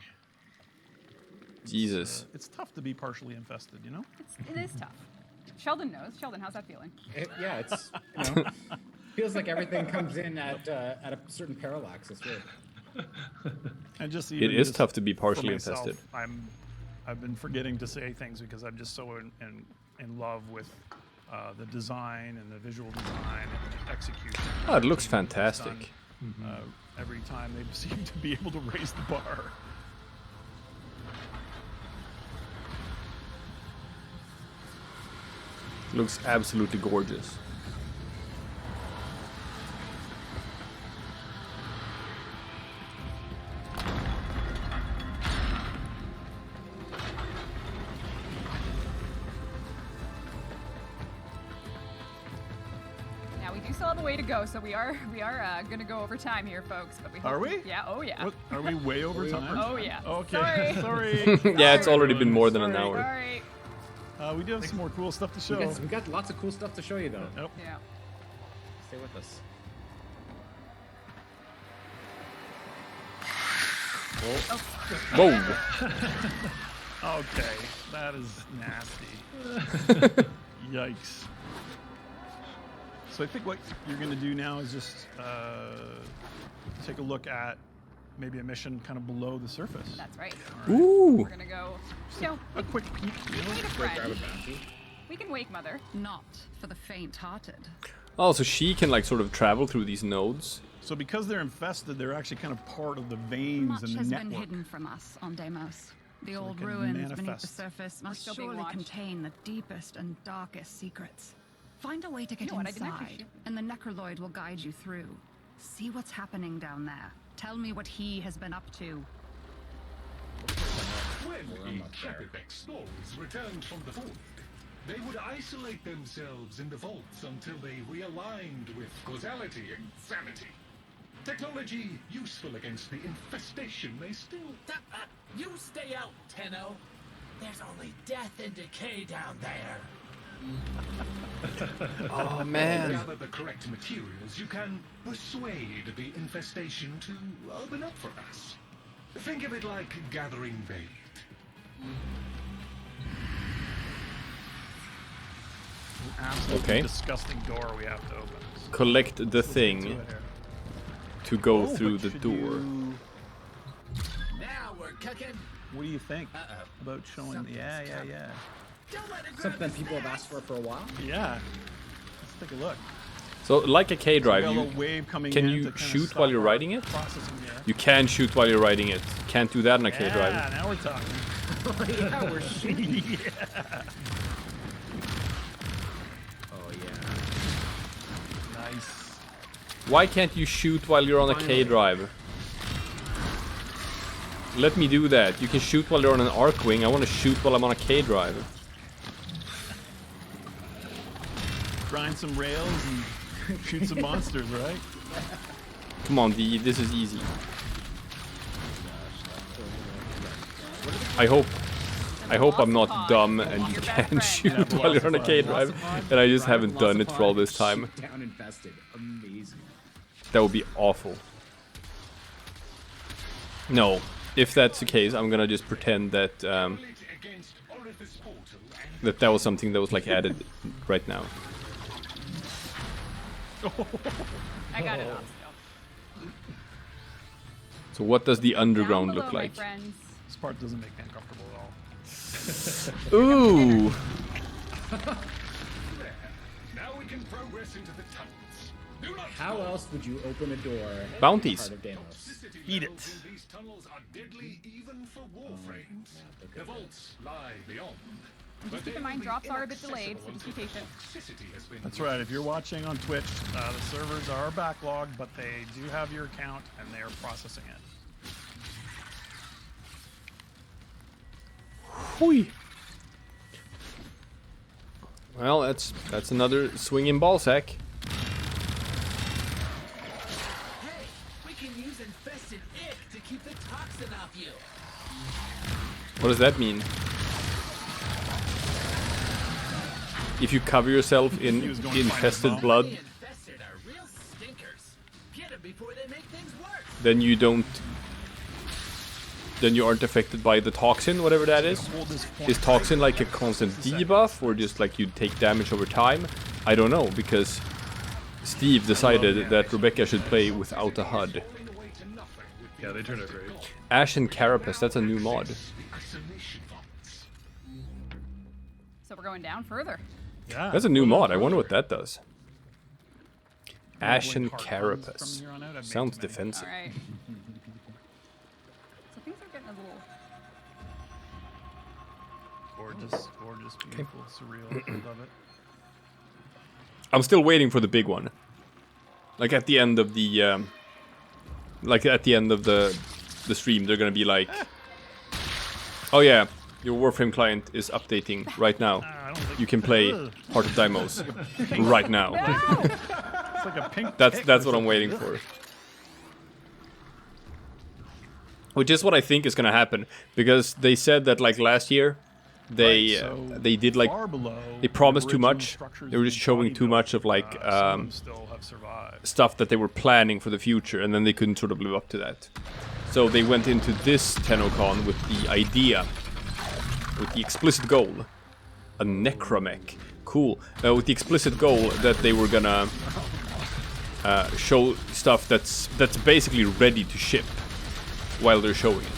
Jesus. It's tough to be partially infested, you know? It is tough. Sheldon knows. Sheldon, how's that feeling? It's feels like everything comes in at a certain parallax. It's weird. And just It even is just tough to be for partially myself, infested. I've been forgetting to say things because I'm just so in love with the design and the visual design and the execution. Oh, it looks Everything that's fantastic. done, every time they seem to be able to raise the bar. Looks absolutely gorgeous. Now we do still have a way to go, so we are going to go over time here, folks. But we hope Are we? Yeah. Oh yeah. What, are we way over time? Oh yeah. Okay. Sorry. Sorry. Yeah, it's already been more than an Sorry. hour. Sorry. We do have some more cool stuff to show. We got lots of cool stuff to show you, though. Yep. Yeah. Stay with us. Whoa! Okay, that is nasty. Yikes. So I think what you're going to do now is just take a look at maybe a mission kind of below the surface. That's right. Ooh! We're gonna go. A quick peek. Wait a friend. We can wake Mother. Not for the faint-hearted. Oh, so she can like sort of travel through these nodes. So because they're infested, they're actually kind of part of the veins Much and the has network. been hidden from us on Deimos. The old can ruins beneath the manifest. surface must still being surely watched. contain the deepest and darkest secrets. Find a way to get You know what, I didn't actually inside, shoot. and the Necroloid will guide you through. See what's happening down there. Tell me what he has been up to. When the Capibec scrolls returned from the void, they would isolate themselves in the vaults until they realigned with causality and sanity. Technology useful against the infestation may still... You stay out, Tenno. There's only death and decay down there. Oh If you man! gather the correct materials, you can persuade the infestation to open up for us. Think of it like gathering bait. Absolutely Okay. disgusting door we have to open. Collect the Let's get to thing it here. to go Oh, through but the should door. you- Now we're cooking. What do you think about showing? Yeah. Something people have asked for a while. Yeah. Let's take a look. So, like a K drive, got a you, little wave coming can in you to kinda shoot stop while you're our riding it? processing there. You can shoot while you're riding it. Can't do that in a K drive. Yeah, now we're talking. Yeah, we're shooting. Yeah. Oh yeah. Nice. Why can't you shoot while you're on a K drive? Let me do that. You can shoot while you're on an arc wing. I want to shoot while I'm on a K drive. Grind some rails and shoot some monsters, right? Come on, D. This is easy. I hope I'm not dumb and you can shoot while you're on a K drive, and I just haven't done it for all this time. Down infested. Amazing. That would be awful. No, if that's the case, I'm gonna just pretend that that was something that was like added right now. I got it off still. So what does the Down underground below, look my like? friends. This part doesn't make me uncomfortable at all. Ooh! Now we can progress into the tunnels. Do not How else would you open a door? Bounties. Part of Deimos? Eat it. These tunnels are deadly even for Warframes. The vaults lie beyond. And just keep in mind, drops are a bit delayed, so just be patient. That's right. If you're watching on Twitch, the servers are backlogged, but they do have your account and they are processing it. Hui. Well, that's another swinging ball sack. Hey, we can use infested ick to keep the toxin off you. What does that mean? If you cover yourself in infested blood, The infested are real stinkers. Get them before they make things worse. then you aren't affected by the toxin, whatever that is. Is toxin like a constant debuff, or just like you take damage over time? I don't know, because Steve decided that Rebecca should play without a HUD. Yeah, they turned out great. Ashen Carapace, that's a new mod. So we're going down further. Yeah. That's a new mod, I wonder what that does. Ashen Hard puns Carapace. from here on out. I've made Sounds too many. defensive. All right. So things are getting a little. Gorgeous, beautiful, surreal. I love it. I'm still waiting for the big one. Like at the end of the the stream, they're gonna be like, "Oh yeah, your Warframe client is updating right now. You can play Heart of Deimos right now." It's like a pink That's what I'm waiting for. Which is what I think is gonna happen, because they said that like last year, they did like far below they promised too original much. structures They were just in showing too bodybuilding. much of like Some of them still have survived. stuff that they were planning for the future, and then they couldn't sort of live up to that. So they went into this TennoCon with the idea, with the explicit goal, a necromech. Cool. With the explicit goal that they were gonna show stuff that's basically ready to ship while they're showing it.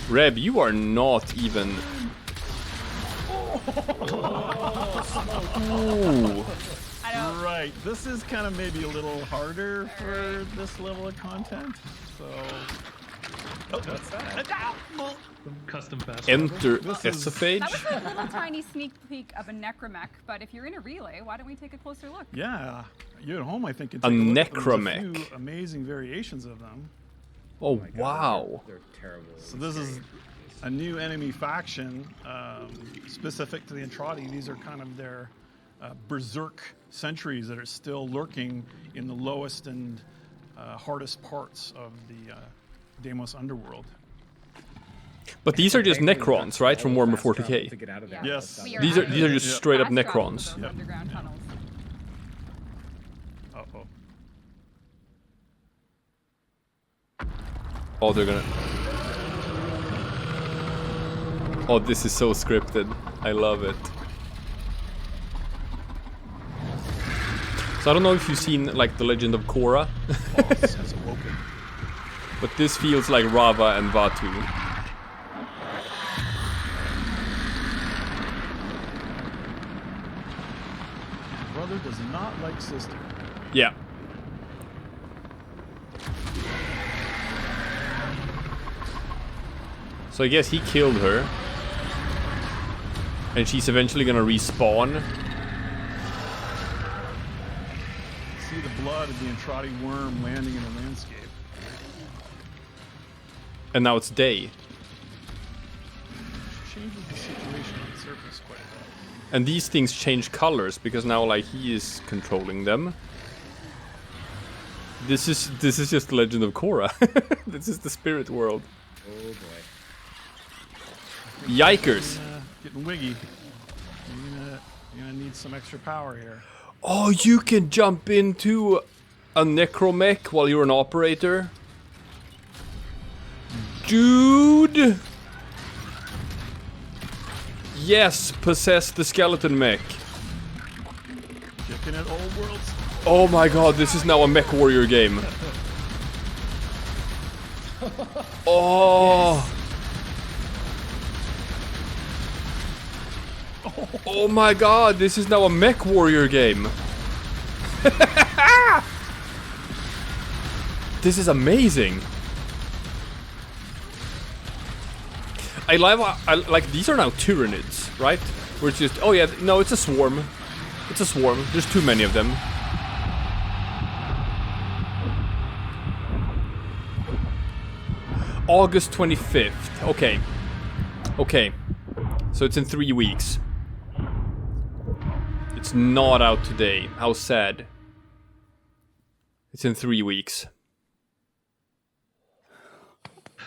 Reb, you are not even. Ooh. I don't. Right. This is kind of maybe a little harder for this level of content. So. Oh, what's that? Custom fast. Enter This is- Esophague. That was a little tiny sneak peek of a necromech, but if you're in a relay, why don't we take a closer look? Yeah. You at home, I think, can A take look. There's necromech. few amazing variations of them. Oh wow. They're terrible. So this is a new enemy faction specific to the Entrati. These are kind of their berserk sentries that are still lurking in the lowest and hardest parts of the Deimos underworld. But these are just Necrons, right, from Warhammer 40k. To get out of there. Yeah. Yes. We These are actually just straight up fast traveling Necrons. those underground tunnels. Uh-oh. Oh, they're gonna. Oh, this is so scripted. I love it. So I don't know if you've seen like the Legend of Korra. Boss has awoken. But this feels like Rava and Xatu. Brother does not like sister. Yeah. So I guess he killed her. And she's eventually gonna respawn. See the blood of the Entrati worm landing in the landscape. And now it's day. Changes the situation on the surface quite a bit. And these things change colors because now like he is controlling them. This is just Legend of Korra. This is the spirit world. Oh boy. Yikers. Getting wiggy. You're gonna need some extra power here. Oh, you can jump into a necromech while you're an operator? Dude! Yes, possess the skeleton mech. Kicking at old worlds. Oh my god, this is now a mech warrior game. Oh. Oh my god, this is now a mech warrior game. This is amazing. I like these are now Tyranids, right? Where it's just, oh yeah, no, it's a swarm. It's a swarm. There's too many of them. August 25th. Okay. Okay. So it's in 3 weeks. It's not out today. How sad. It's in 3 weeks.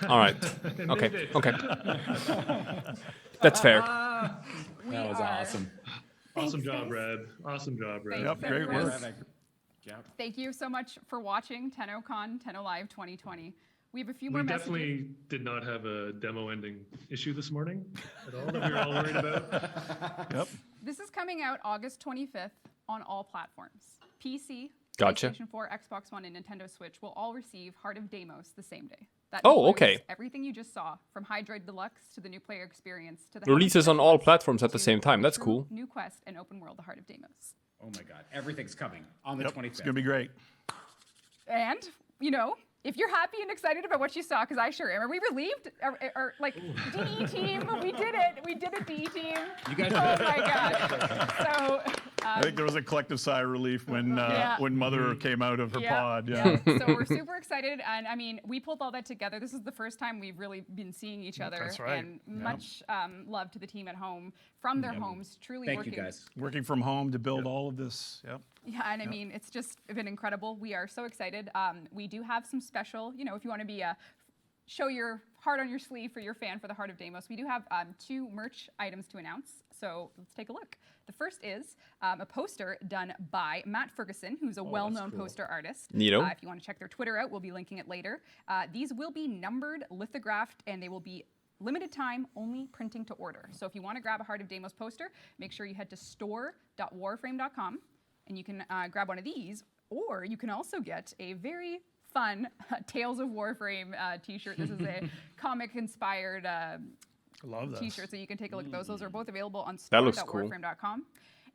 Alright. Okay. Okay. That's fair. That was awesome. Awesome job, Red. Awesome job, Red. Yep, great work. Yep. Thank you so much for watching TennoCon, TennoLive 2020. We have a few more We messages. definitely did not have a demo ending issue this morning at all that we were all worried about. Yep. This is coming out August 25th on all platforms. PC, Gotcha. PlayStation 4, Xbox One, and Nintendo Switch will all receive Heart of Deimos the same day. That Oh, includes okay. Everything you just saw, from Hydroid Deluxe to the new player experience to the Releases on all platforms at the same time. That's True cool. New quest and open world, the Heart of Deimos. Oh my god, everything's coming on the Yep, 25th. it's gonna be great. And, you know, if you're happy and excited about what you saw, because I sure am. Are we relieved? Like, DE team, we did it. We did it, DE team. You guys Oh my god. So, I think there was a collective sigh of relief when Yeah. when Mother came out of her yeah, pod. Yeah. So we're super excited, and I mean, we pulled all that together. This is the first time we've really been seeing each other. That's right. And Yep. much love to the team at home from their homes. Truly Thank working. you guys. Working from home to build all of this. Yep. Yeah, and I mean, it's just been incredible. We are so excited. We do have some special, you know, if you want to be show your heart on your sleeve for your fan for the Heart of Deimos, we do have 2 merch items to announce. So let's take a look. The first is a poster done by Matt Ferguson, who's a well-known poster artist. Neato. If you want to check their Twitter out, we'll be linking it later. These will be numbered, lithographed, and they will be limited time, only printing to order. So if you want to grab a Heart of Deimos poster, make sure you head to store.warframe.com and you can grab one of these, or you can also get a very fun Tales of Warframe t-shirt. This is a comic-inspired I love this. t-shirt, so you can take a look at those. Those are both available on That looks cool. store.warframe.com.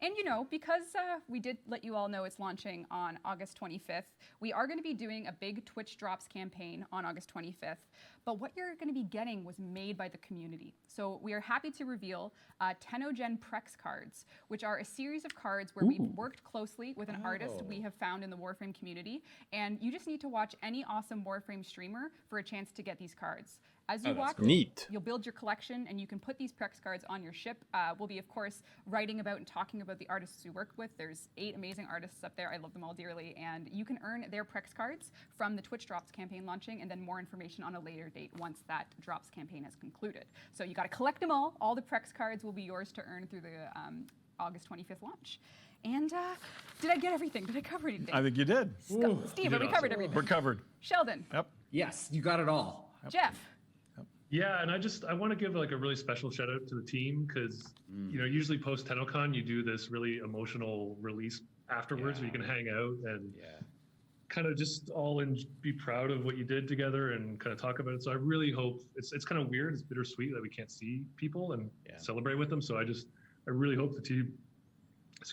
And you know, because we did let you all know it's launching on August 25th, we are going to be doing a big Twitch Drops campaign on August 25th. But what you're going to be getting was made by the community. So we are happy to reveal TennoGen Prex cards, which are a series of cards where we've worked closely with an artist we have found in the Warframe community. And you just need to watch any awesome Warframe streamer for a chance to get these cards. As you watch, Neat. you'll build your collection and you can put these Prex cards on your ship. We'll be, of course, writing about and talking about the artists we work with. There's 8 amazing artists up there. I love them all dearly. And you can earn their Prex cards from the Twitch Drops campaign launching, and then more information on a later date once that Drops campaign has concluded. So you got to collect them all. All the Prex cards will be yours to earn through the August 25th launch. And did I get everything? Did I cover anything? I think you did. Steve, have we covered everything? We're covered. Sheldon. Yep. Yes, you got it all. Jeff. Yeah, and I want to give like a really special shout out to the team because you know usually post TennoCon you do this really emotional release afterwards where you can hang out and kind of just all be proud of what you did together and kind of talk about it. So I really hope it's kind of weird. It's bittersweet that we can't see people and celebrate with them. So I really hope the team,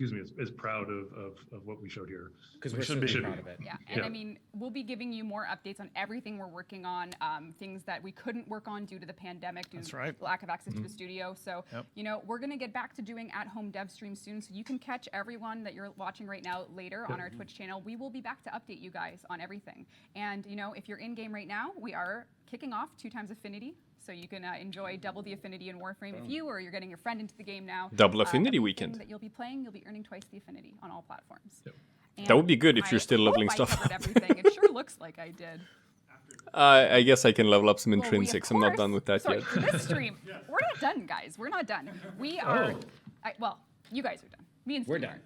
is proud of what we showed here. Because we should be proud of it. Yeah, and I mean, we'll be giving you more updates on everything we're working on, things that we couldn't work on due to the pandemic, due to lack of access to the studio. So, you know, we're going to get back to doing at-home dev streams soon, so you can catch everyone that you're watching right now later on our Twitch channel. We will be back to update you guys on everything. And, you know, if you're in-game right now, we are kicking off 2x Affinity. So you can enjoy double the affinity in Warframe if you, or you're getting your friend into the game now. Double affinity weekend. That you'll be playing, you'll be earning twice the affinity on all platforms. That would be good if you're still leveling stuff up. Everything. It sure looks like I did. I guess I can level up some intrinsics. I'm not done with that yet. For this stream, we're not done, guys. We're not done. We are. Well, you guys are done. Me and Steve. We're done.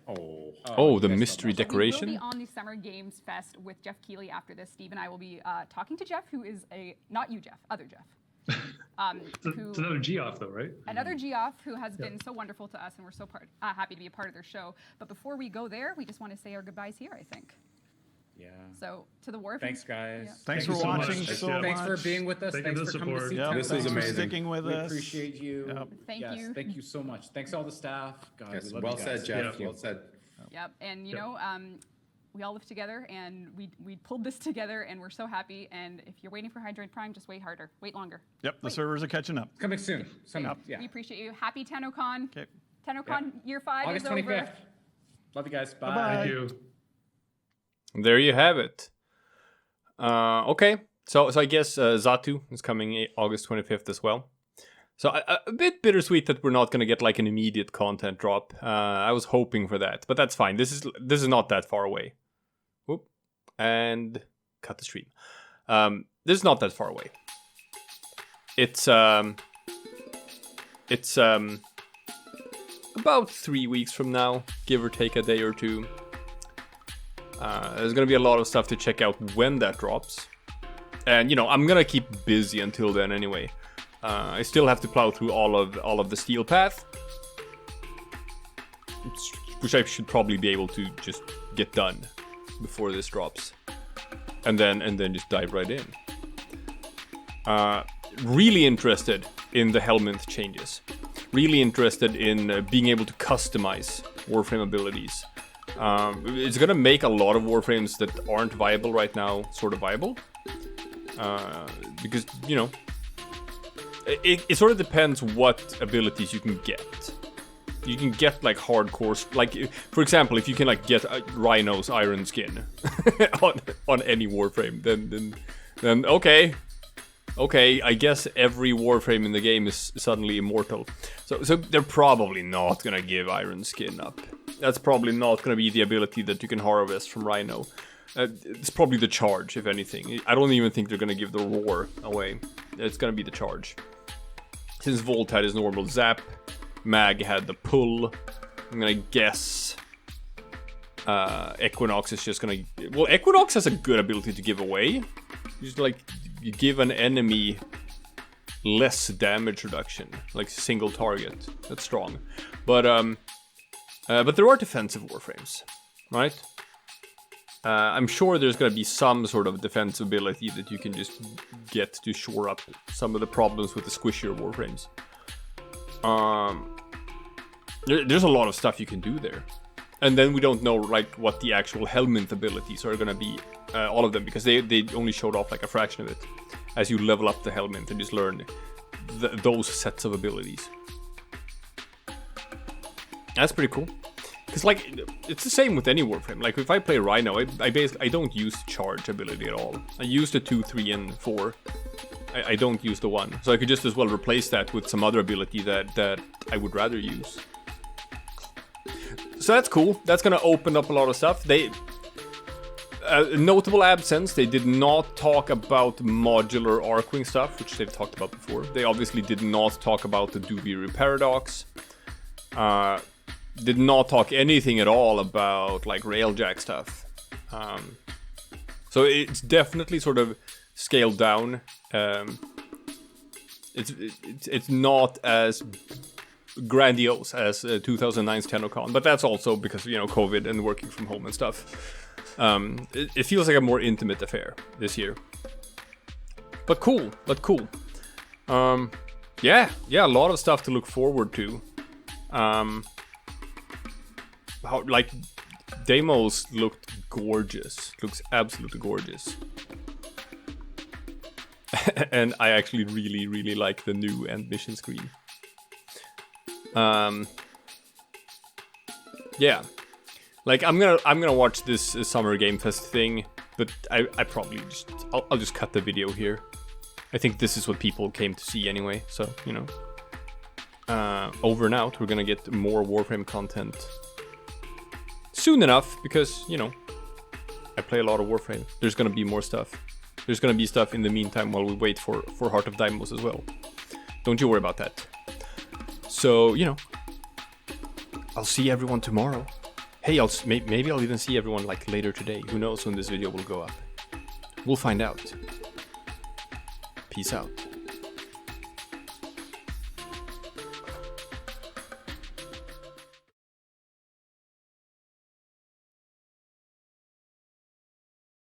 Oh, the mystery decoration. We will be on the Summer Games Fest with Jeff Keighley after this. Steve and I will be talking to Jeff, who is not you, Jeff, other Jeff. It's another Geoff though, right? Another Geoff who has been so wonderful to us, and we're so happy to be a part of their show. But before we go there, we just want to say our goodbyes here, I think. Yeah. So to the Warframe. Thanks, guys. Yeah. Thanks for watching so much. Thanks for being with us. Thanks for coming to see TennoLive. This was amazing. Sticking with us. We appreciate you. Thank you. Thank you so much. Thanks to all the staff. God, we love well you guys. said, Jeff. Well said. Yep. And you know, we all live together, and we pulled this together, and we're so happy. And if you're waiting for Hydroid Prime, just wait harder, wait longer. Yep, the servers are catching up. Coming soon. We appreciate you. Happy TennoCon. Okay. TennoCon year 5 August is over. 25th. Love you guys. Bye. Bye-bye. Thank you. There you have it. Okay, so I guess Xatu is coming August 25th as well. So a bit bittersweet that we're not gonna get like an immediate content drop. I was hoping for that, but that's fine. This is not that far away. Whoop, and cut the stream. This is not that far away. It's about 3 weeks from now, give or take a day or two. There's gonna be a lot of stuff to check out when that drops, and you know I'm gonna keep busy until then anyway. I still have to plow through all of the steel path, which I should probably be able to just get done before this drops, and then just dive right in. Really interested in the Helminth changes. Really interested in being able to customize Warframe abilities. It's gonna make a lot of Warframes that aren't viable right now sort of viable, because you know it sort of depends what abilities you can get. You can get like hardcore, like for example, if you can like get Rhino's iron skin on any Warframe, then okay, I guess every Warframe in the game is suddenly immortal. So they're probably not gonna give iron skin up. That's probably not gonna be the ability that you can harvest from Rhino. It's probably the charge, if anything. I don't even think they're gonna give the roar away. It's gonna be the charge. Since Volt had his normal zap, Mag had the pull. I'm gonna guess Equinox is just gonna... Well, Equinox has a good ability to give away. Just like, you give an enemy less damage reduction, like single target. That's strong. But there are defensive Warframes, right? I'm sure there's gonna be some sort of defensive ability that you can just get to shore up some of the problems with the squishier Warframes. There's a lot of stuff you can do there. And then we don't know like what the actual Helminth abilities are gonna be, all of them, because they only showed off like a fraction of it as you level up the Helminth and just learn those sets of abilities. That's pretty cool. Because like it's the same with any Warframe. Like if I play Rhino, I don't use the charge ability at all. I use the 2, 3, and 4. I don't use the 1, so I could just as well replace that with some other ability that I would rather use. So that's cool. That's gonna open up a lot of stuff. They notable absence. They did not talk about modular Arcwing stuff, which they've talked about before. They obviously did not talk about the Duviru paradox. Did not talk anything at all about like Railjack stuff. So it's definitely sort of scaled down. It's not as grandiose as 2009's TennoCon, but that's also because, you know, COVID and working from home and stuff. It feels like a more intimate affair this year. But cool, yeah, a lot of stuff to look forward to. Like, Deimos looked gorgeous. Looks absolutely gorgeous. And I actually really like the new end mission screen. Yeah. Like, I'm gonna watch this Summer Game Fest thing, but I probably I'll just cut the video here. I think this is what people came to see anyway, so, you know. Over and out, we're gonna get more Warframe content soon enough, because, you know, I play a lot of Warframe. There's gonna be more stuff. There's gonna be stuff in the meantime while we wait for Heart of Deimos as well. Don't you worry about that. So, you know, I'll see everyone tomorrow. Hey, maybe I'll even see everyone like later today. Who knows when this video will go up? We'll find out. Peace out.